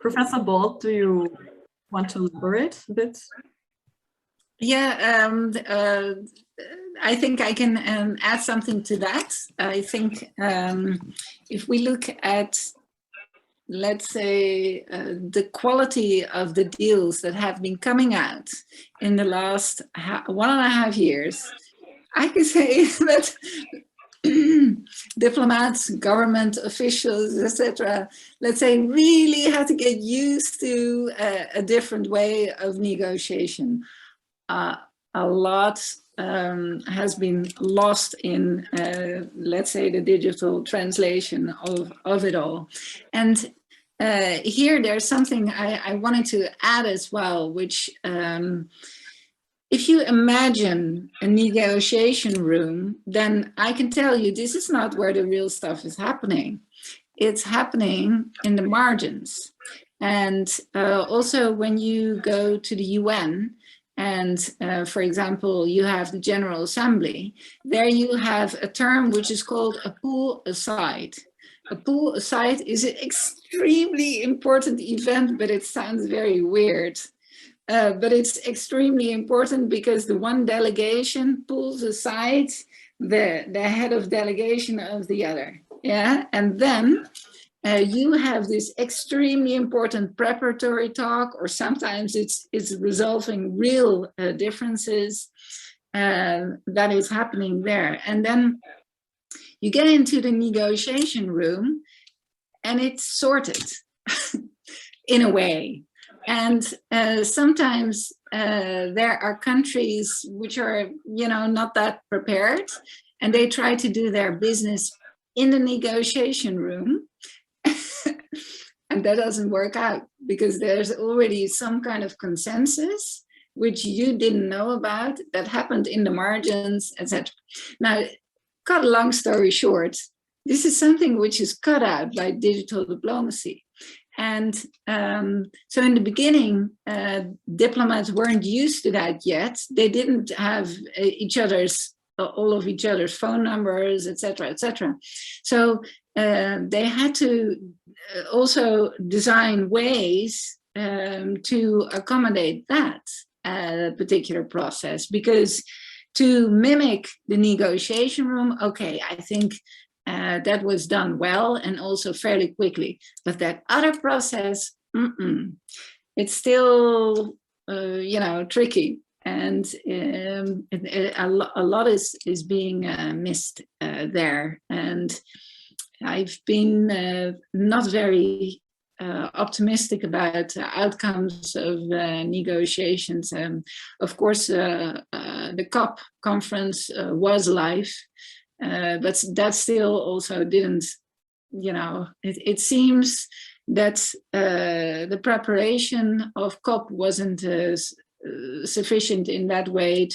Professor Balt, do you want to elaborate a bit? Yeah, I think I can add something to that. I think if we look at, let's say, the quality of the deals that have been coming out in the last 1.5 years, I can say that diplomats, government officials, etc., let's say, really had to get used to a different way of negotiation. A lot has been lost in, let's say, the digital translation of it all. And here there's something I wanted to add as well, which if you imagine a negotiation room, then I can tell you this is not where the real stuff is happening. It's happening in the margins. And also when you go to the UN, and for example, you have the General Assembly, there you have a term which is called a pool aside. A pool aside is an extremely important event, but it sounds very weird. But it's extremely important because the one delegation pulls aside the head of delegation of the other. Yeah, and then you have this extremely important preparatory talk, or sometimes it's resolving real differences that is happening there. And then you get into the negotiation room, and it's sorted in a way. And sometimes there are countries which are, not that prepared, and they try to do their business in the negotiation room. And that doesn't work out because there's already some kind of consensus which you didn't know about that happened in the margins, etc. Now, cut a long story short, this is something which is cut out by digital diplomacy. And so in the beginning, diplomats weren't used to that yet. They didn't have all of each other's phone numbers, etc., etc. So they had to also design ways to accommodate that particular process, because to mimic the negotiation room, okay, I think that was done well and also fairly quickly. But that other process, it's still, tricky. And a lot is being missed there. And I've been not very optimistic about outcomes of negotiations. Of course, the COP conference was live, but that still also didn't, it seems that the preparation of COP wasn't sufficient in that way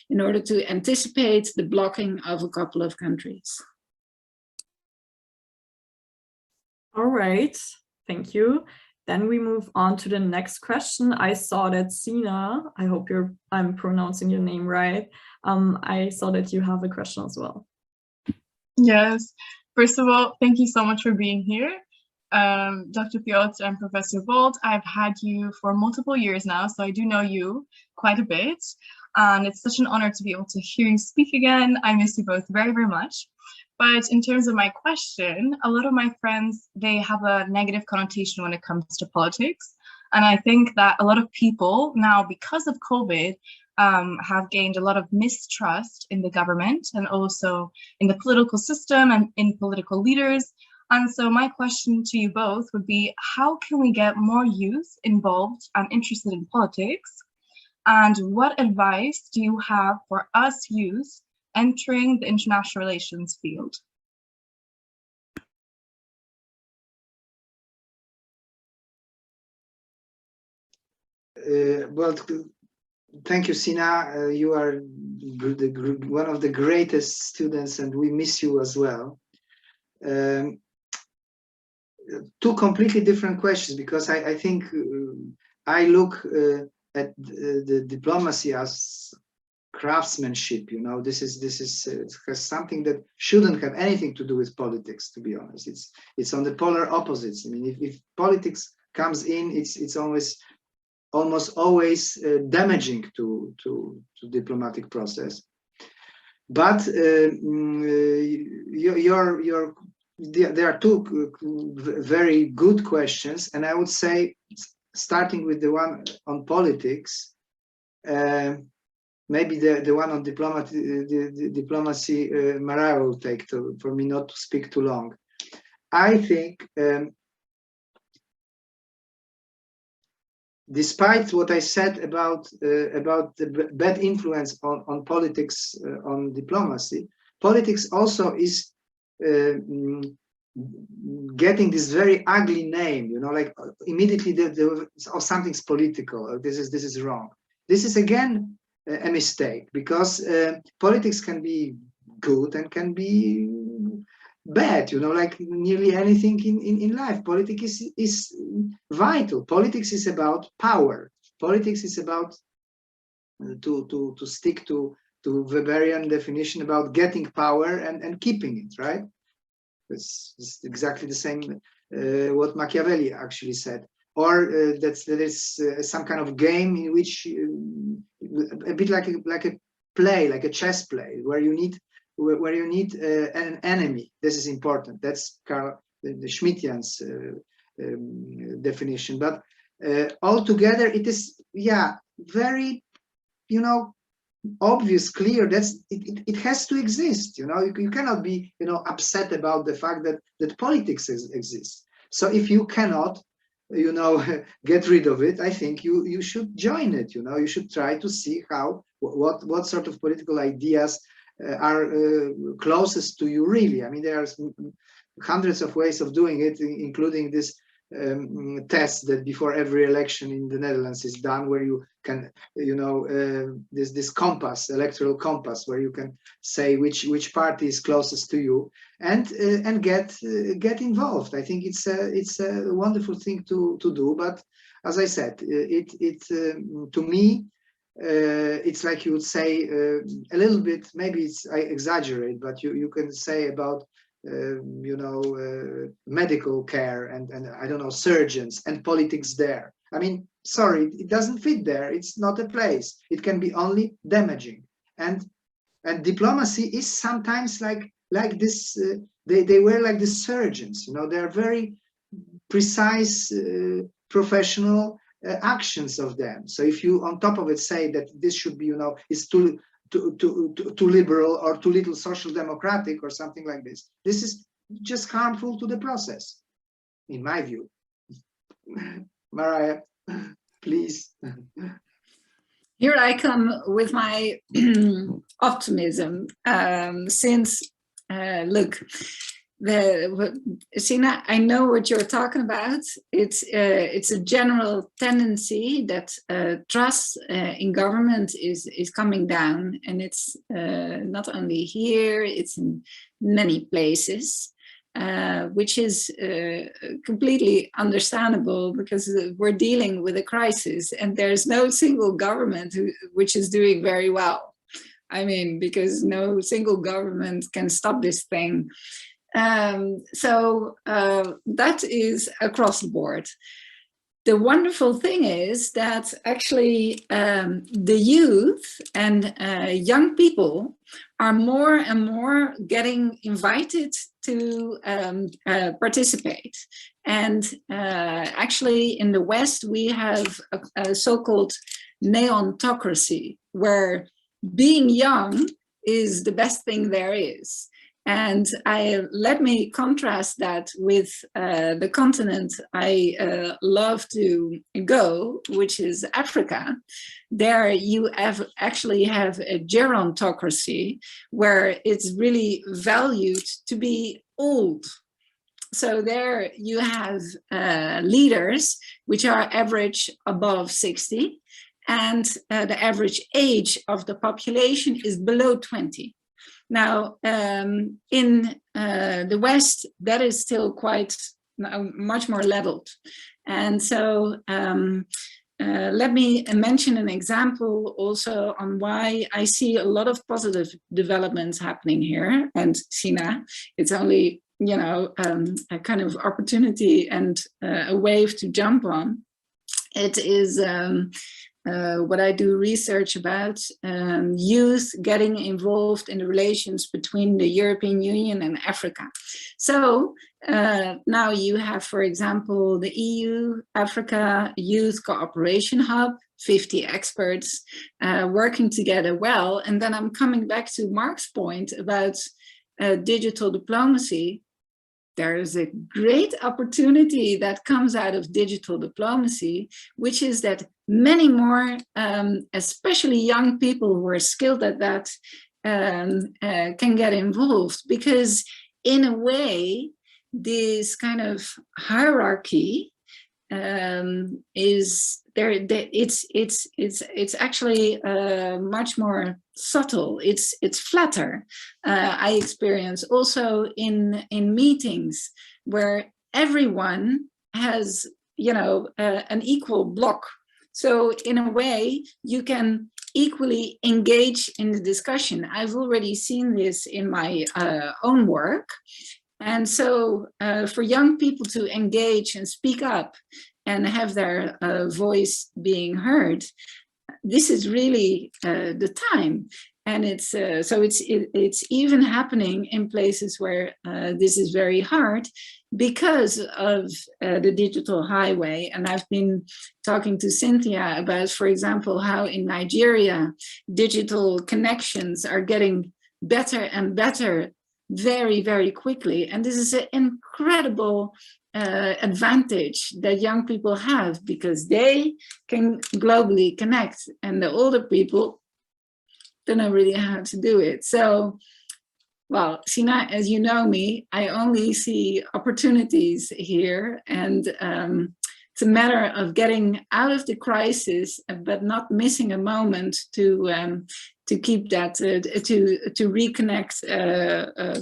in order to anticipate the blocking of a couple of countries. All right, thank you. Then we move on to the next question. I saw that Sina, I hope I'm pronouncing your name right. I saw that you have a question as well. Yes, first of all, thank you so much for being here. Dr. Piotr and Professor Balt, I've had you for multiple years now, so I do know you quite a bit. And it's such an honor to be able to hear you speak again. I miss you both very, very much. But in terms of my question, a lot of my friends, they have a negative connotation when it comes to politics. And I think that a lot of people now, because of COVID, have gained a lot of mistrust in the government and also in the political system and in political leaders. And so my question to you both would be, how can we get more youth involved and interested in politics? And what advice do you have for us youth entering the international relations field? Well, thank you, Sina. You are one of the greatest students, and we miss you as well. Two completely different questions, because I think I look at the diplomacy as craftsmanship. This has something that shouldn't have anything to do with politics. To be honest, it's on the polar opposites. I mean, if politics comes in, it's almost always damaging to diplomatic process. But there are two very good questions, and I would say, starting with the one on politics, maybe the one on diplomacy, Marije will take for me not to speak too long. I think, despite what I said about the bad influence on politics, on diplomacy, politics also is getting this very ugly name, like immediately something's political. This is wrong. This is again a mistake, because politics can be good and can be bad, like nearly anything in life. Politics is vital. Politics is about power. Politics is about, to stick to Weberian definition, about getting power and keeping it, right? It's exactly the same what Machiavelli actually said. Or that is some kind of game in which a bit like a play, like a chess play, where you need an enemy. This is important. That's the Schmittian's definition. But altogether, it is very obvious, clear. It has to exist. You cannot be upset about the fact that politics exists. So if you cannot, you know, get rid of it, I think you should join it. You know, you should try to see how what sort of political ideas are closest to you really. I mean, there are hundreds of ways of doing it, including this test that before every election in the Netherlands is done, where you can, you know, this compass, electoral compass, where you can say which party is closest to you, and get involved. I think it's a wonderful thing to do. But as I said, to me, it's like you would say a little bit. Maybe I exaggerate, but you can say about you know, medical care and I don't know, surgeons and politics there. I mean, sorry, it doesn't fit there. It's not a place. It can be only damaging. And diplomacy is sometimes like this. They were like the surgeons. You know, they are very precise, professional actions of them. So if you on top of it say that this should be, you know, is too liberal or too little social democratic or something like this, this is just harmful to the process, in my view. Marije, please. Here I come with my optimism, since look, Sina, I know what you're talking about. It's a general tendency that trust in government is coming down, and it's not only here, it's in many places, which is completely understandable because we're dealing with a crisis, and there's no single government which is doing very well. I mean, because no single government can stop this thing. So that is across the board. The wonderful thing is that actually the youth and young people are more and more getting invited to participate. And actually in the West, we have a so-called neontocracy, where being young is the best thing there is. And let me contrast that with the continent I love to go, which is Africa. There you actually have a gerontocracy, where it's really valued to be old. So there you have leaders which are average above 60, and the average age of the population is below 20. Now, in the West, that is still quite much more leveled. And so let me mention an example also on why I see a lot of positive developments happening here. And Sina, it's only, you know, a kind of opportunity and a wave to jump on. It is what I do research about, youth getting involved in the relations between the European Union and Africa. So now you have, for example, the EU-Africa Youth Cooperation Hub, 50 experts working together well. And then I'm coming back to Mark's point about digital diplomacy. There is a great opportunity that comes out of digital diplomacy, which is that many more, especially young people who are skilled at that, can get involved. Because in a way, this kind of hierarchy is there. It's actually much more subtle. It's flatter. I experience also in meetings where everyone has, you know, an equal block. So in a way, you can equally engage in the discussion. I've already seen this in my own work. And so for young people to engage and speak up and have their voice being heard, this is really the time. And it's so it's even happening in places where this is very hard because of the digital highway. And I've been talking to Cynthia about, for example, how in Nigeria, digital connections are getting better and better very, very quickly. And this is an incredible advantage that young people have, because they can globally connect and the older people don't know really how to do it. So, well, Sina, as you know me, I only see opportunities here, and it's a matter of getting out of the crisis, but not missing a moment to keep that, to reconnect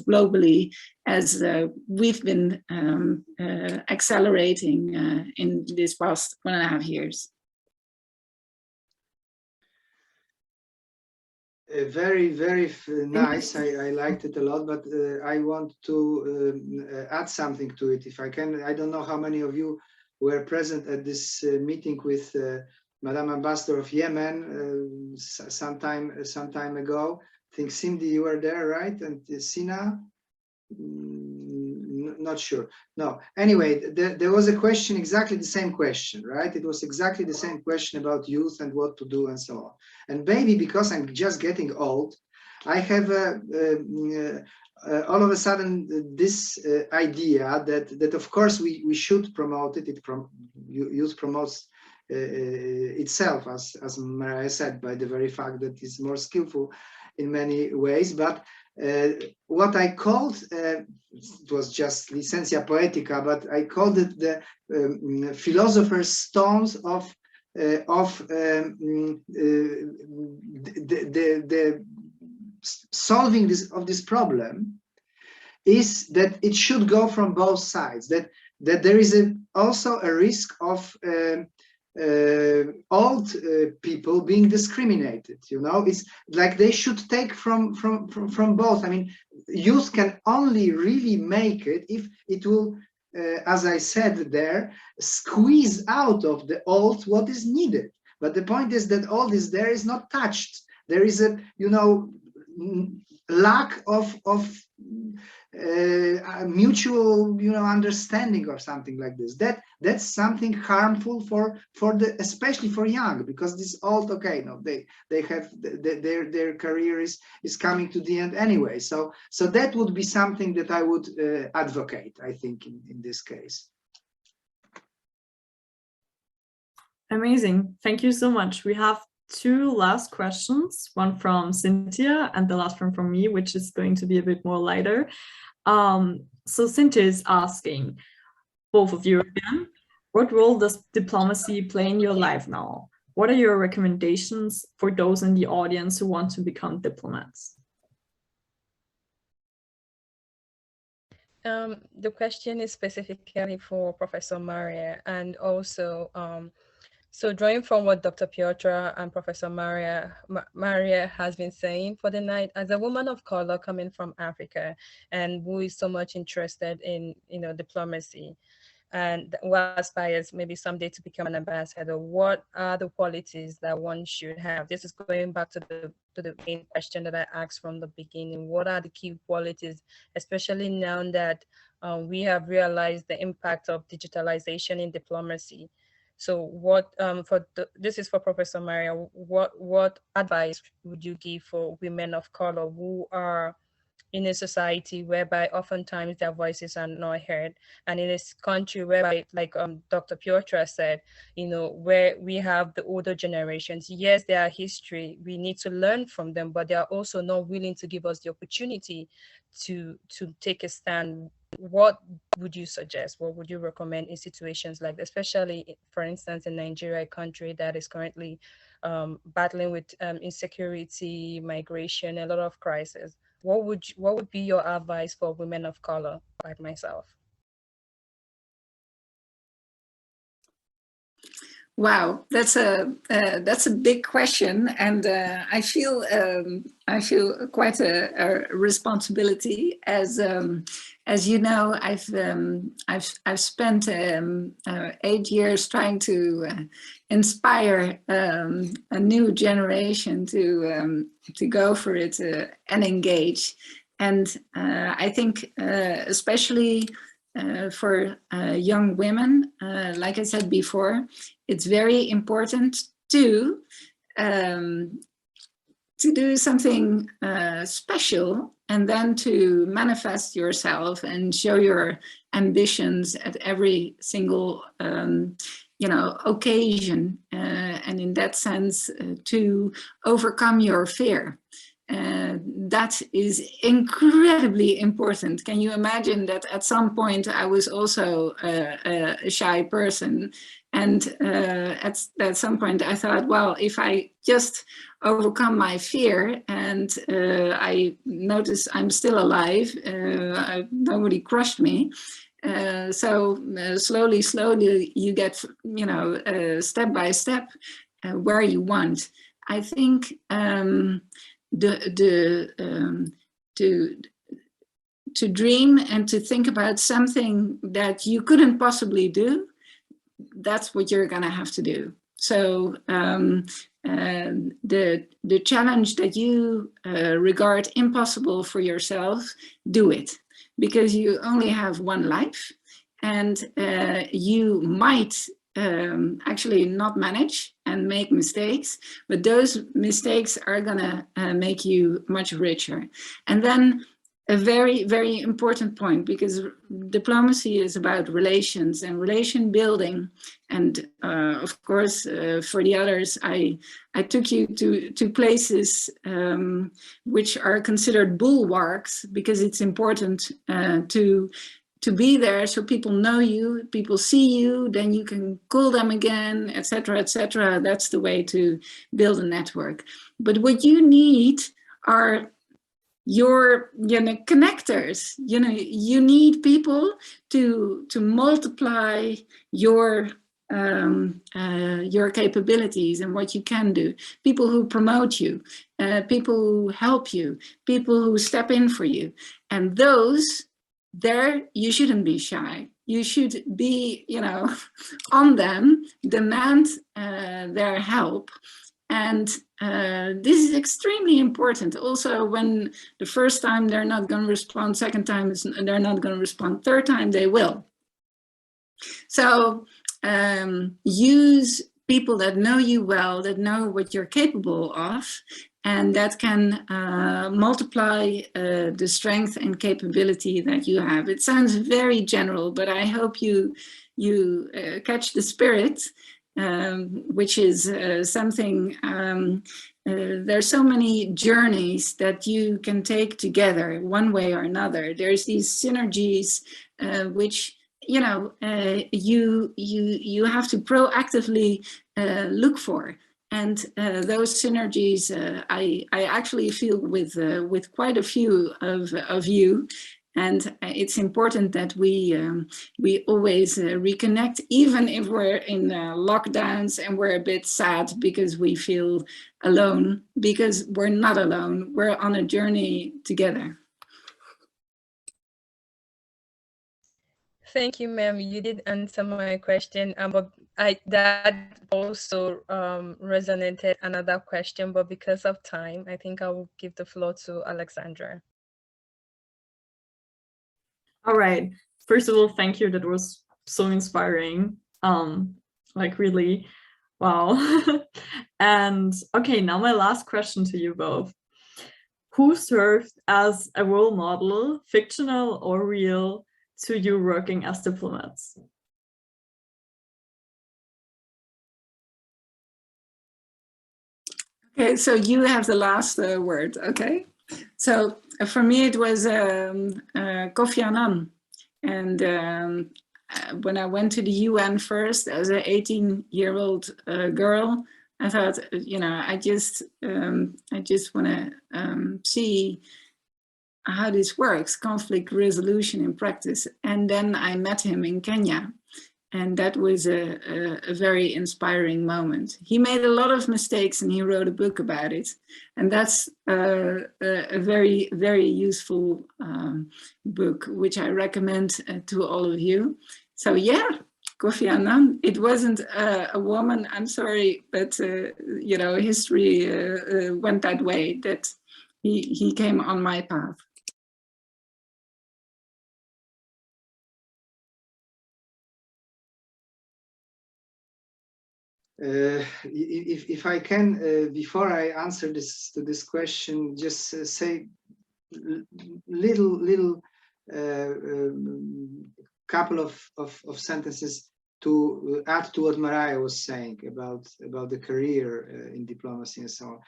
globally, as we've been accelerating in this past 1.5 years. Very, very nice. I liked it a lot, but I want to add something to it, if I can. I don't know how many of you were present at this meeting with Madam Ambassador of Yemen some time ago. I think Cindy, you were there, right? And Sina? Not sure. No. Anyway, there was a question, exactly the same question, right? It was exactly the same question about youth and what to do and so on. And maybe because I'm just getting old, I have all of a sudden this idea that of course we should promote it. Youth promotes itself, as Marije said, by the very fact that it's more skillful in many ways. But what I called, it was just licentia poetica, but I called it the philosopher's stones of the solving this problem, is that it should go from both sides. That there is also a risk of old people being discriminated. You know, it's like they should take from both. I mean, youth can only really make it if it will, as I said there, squeeze out of the old what is needed. But the point is that all this there is not touched. There is a, you know, lack of mutual, you know, understanding or something like this. That's something harmful for the, especially for young, because this old, okay, no, they have their career is coming to the end anyway. So that would be something that I would advocate, I think, in this case. Amazing. Thank you so much. We have 2 last questions, one from Cynthia and the last one from me, which is going to be a bit more lighter. So Cynthia is asking, both of you again, what role does diplomacy play in your life now? What are your recommendations for those in the audience who want to become diplomats? The question is specifically for Professor Marije, and also so drawing from what Dr. Piotr and Professor Marije has been saying for the night, as a woman of color coming from Africa and who is so much interested in, you know, diplomacy, and who aspires maybe someday to become an ambassador, what are the qualities that one should have? This is going back to the main question that I asked from the beginning. What are the key qualities, especially now that we have realized the impact of digitalization in diplomacy? So what this is for Professor Marije. What advice would you give for women of color who are in a society whereby oftentimes their voices are not heard, and in this country whereby, like Dr. Piotr said, you know, where we have the older generations? Yes, they are history, we need to learn from them, but they are also not willing to give us the opportunity to take a stand. What would you suggest? What would you recommend in situations like this, especially, for instance, in Nigeria, a country that is currently battling with insecurity, migration, a lot of crises? What would be your advice for women of color like myself? Wow, that's a big question, and I feel quite a responsibility. As you know, I've spent 8 years trying to inspire a new generation to go for it and engage, and I think especially for young women, like I said before, it's very important to do something special and then to manifest yourself and show your ambitions at every single occasion, and in that sense to overcome your fear. That is incredibly important. Can you imagine that at some point I was also a shy person, and at some point I thought, well, if I just overcome my fear and I notice I'm still alive, nobody crushed me. So slowly you get, step by step where you want. I think to dream and to think about something that you couldn't possibly do, that's what you're gonna have to do. So the challenge that you regard impossible for yourself, do it, because you only have one life, and you might actually not manage and make mistakes, but those mistakes are gonna make you much richer. And then a very, very important point, because diplomacy is about relations and relation building. And of course, for the others, I took you to places which are considered bulwarks, because it's important to be there so people know you, people see you, then you can call them again, etc., etc. That's the way to build a network. But what you need are your connectors. You need people to multiply your capabilities and what you can do. People who promote you, people who help you, people who step in for you. And those, there you shouldn't be shy. You should be, on them, demand their help. And this is extremely important. Also, when the first time they're not going to respond, second time they're not going to respond, third time they will. So use people that know you well, that know what you're capable of, and that can multiply the strength and capability that you have. It sounds very general, but I hope you catch the spirit. Which is something, there's so many journeys that you can take together one way or another. There's these synergies which, you have to proactively look for. And those synergies, I actually feel with quite a few of you. And it's important that we always reconnect, even if we're in lockdowns and we're a bit sad because we feel alone, because we're not alone. We're on a journey together. Thank you, ma'am. You did answer my question, but that also resonated another question, but because of time, I think I will give the floor to Alexandra. All right. First of all, thank you. That was so inspiring. Like really, wow. And okay, now my last question to you both. Who served as a role model, fictional or real, to you working as diplomats? Okay, so you have the last word, okay? So for me, it was Kofi Annan. And when I went to the UN first as an 18-year-old girl, I thought, I just want to see how this works, conflict resolution in practice. And then I met him in Kenya. And that was a very inspiring moment. He made a lot of mistakes and he wrote a book about it. And that's a very, very useful book, which I recommend to all of you. So yeah, Kofi Annan, it wasn't a woman, I'm sorry, but history went that way, that he came on my path. If I can, before I answer this question, just say little couple of sentences to add to what Marije was saying about the career in diplomacy and so on.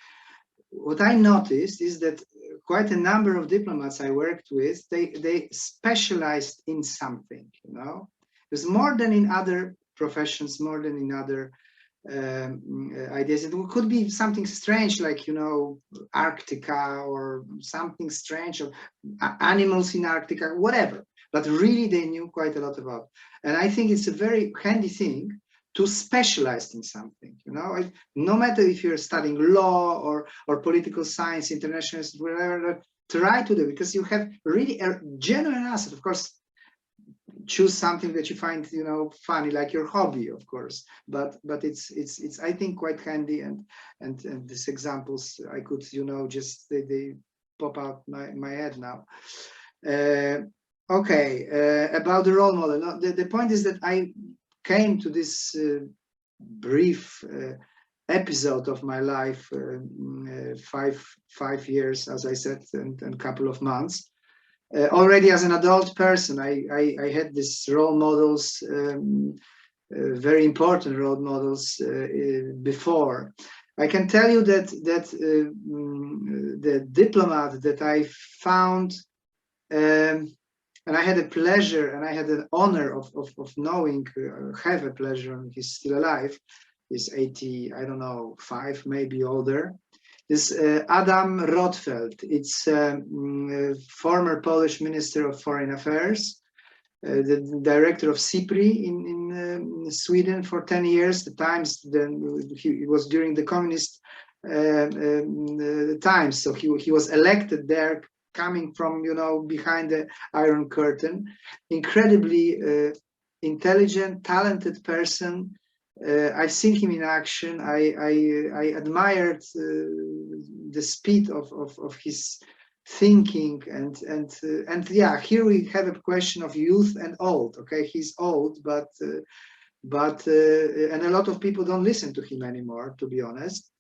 What I noticed is that quite a number of diplomats I worked with, they specialized in something, you know. There's more than in other professions, more than in other ideas. It could be something strange, like, you know, Arctica, or something strange, or animals in Arctica, whatever. But really, they knew quite a lot about. And I think it's a very handy thing to specialize in something, you know. No matter if you're studying law or political science, international, whatever, try to do, because you have really a genuine asset. Of course, choose something that you find, you know, funny, like your hobby, of course. But it's I think quite handy, and these examples I could, you know, just they pop out my head now. Okay, about the role model. No, the point is that I came to this brief episode of my life, 5 years, as I said, and a couple of months. Already as an adult person, I had these role models, very important role models before. I can tell you that the diplomat that I found, and I had a pleasure and I had an honor of knowing, have a pleasure, and he's still alive, he's 80, I don't know, 5, maybe older, is Adam Rotfeld. It's former Polish Minister of Foreign Affairs, the director of CIPRI in Sweden for 10 years. The times, then it was during the communist times, so he was elected there, coming from, you know, behind the Iron Curtain. Incredibly intelligent, talented person. I've seen him in action. I admired the speed of his thinking, and yeah, here we have a question of youth and old. Okay, he's old, but and a lot of people don't listen to him anymore, to be honest.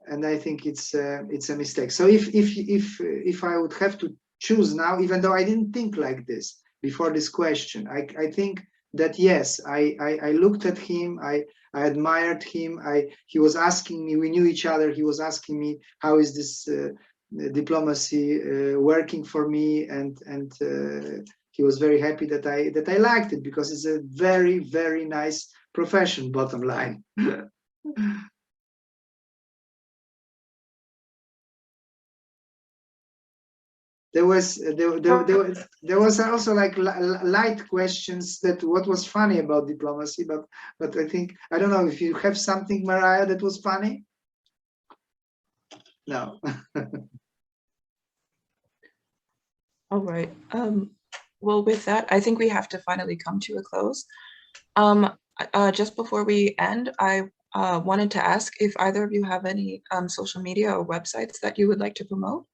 And I think it's a mistake. So if I would have to choose now, even though I didn't think like this before this question, I think that yes, I looked at him, I admired him. He was asking me, we knew each other. He was asking me, how is this diplomacy working for me, and he was very happy that I liked it, because it's a very, very nice profession. Bottom line. There was also like light questions, that what was funny about diplomacy, but I think, I don't know if you have something, Marije, that was funny. No. All right. Well, with that, I think we have to finally come to a close. Just before we end, I wanted to ask if either of you have any social media or websites that you would like to promote,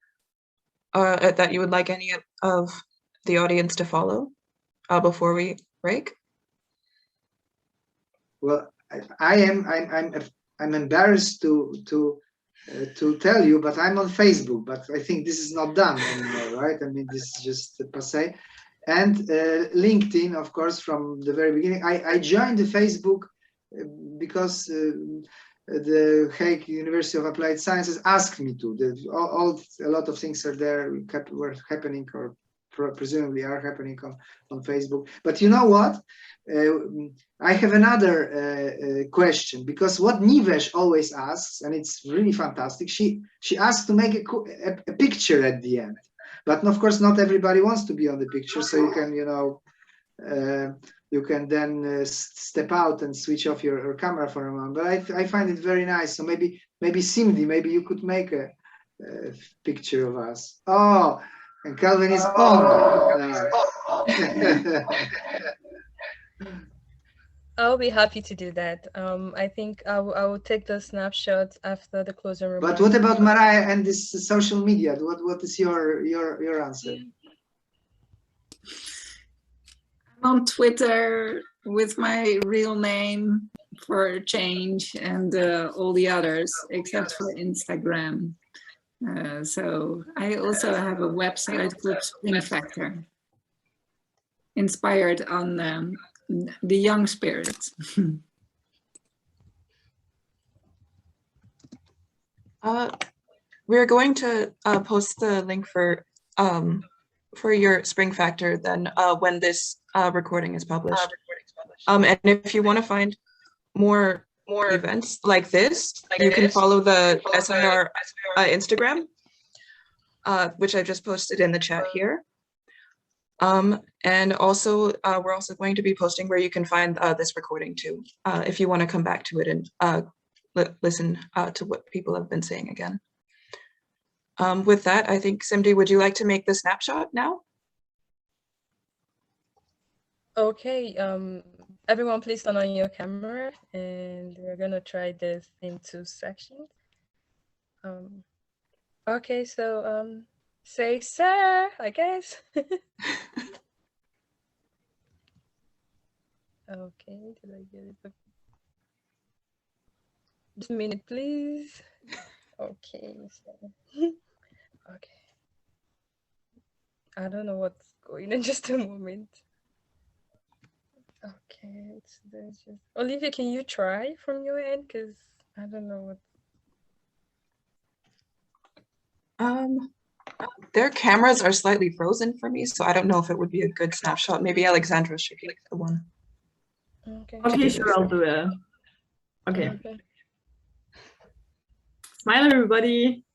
or that you would like any of the audience to follow before we break. Well, I'm embarrassed to tell you, but I'm on Facebook. But I think this is not done anymore, right? I mean, this is just passé. And LinkedIn, of course, from the very beginning. I joined the Facebook because the Hague University of Applied Sciences asked me to. A lot of things are there, were happening, or presumably are happening on Facebook. But you know what? I have another question, because what Nivesh always asks, and it's really fantastic, she asks to make a picture at the end. But of course, not everybody wants to be on the picture, so you can, you know, you can then step out and switch off your camera for a moment. But I find it very nice. So maybe Cindy, maybe you could make a picture of us. Oh, and Calvin is on. I'll be happy to do that. I think I will take the snapshot after the closing remarks. But what about Marije and this social media? What is your answer? I'm on Twitter with my real name for a change, and all the others except for Instagram. So I also have a website called Spring Factor, inspired on the young spirit. We're going to post the link for your Spring Factor then when this recording is published. And if you want to find more events like this, you can follow the SIR Instagram, which I just posted in the chat here. And also, we're also going to be posting where you can find this recording too, if you want to come back to it and listen to what people have been saying again. With that, I think, Simdi, would you like to make the snapshot now? Okay, everyone please turn on your camera, and we're gonna try this in 2 sections. Okay, so say sir, I guess. Okay, did I get it? Just a minute, please. Okay, so okay. I don't know what's going on, just a moment. Okay, there's just Olivia, can you try from your end? Because I don't know what. Their cameras are slightly frozen for me, so I don't know if it would be a good snapshot. Maybe Alexandra should be the one. Okay. Okay, sure, I'll do it. Okay. Smile, everybody.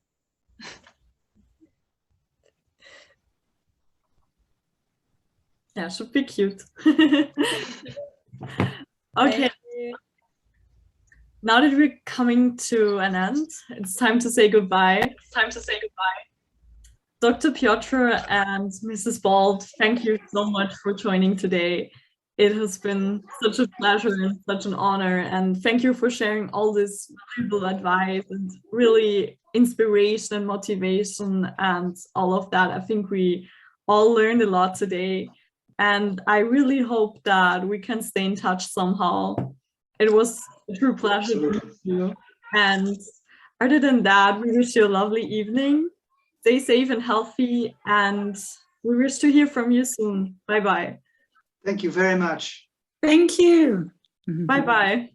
Yeah, should be cute. Okay. Now that we're coming to an end, it's time to say goodbye. Dr. Piotr and Mrs. Balt, thank you so much for joining today. It has been such a pleasure and such an honor. And thank you for sharing all this valuable advice and really inspiration and motivation and all of that. I think we all learned a lot today. And I really hope that we can stay in touch somehow. It was a true pleasure to meet you. And other than that, we wish you a lovely evening. Stay safe and healthy, and we wish to hear from you soon. Bye-bye. Thank you very much. Thank you. Bye-bye.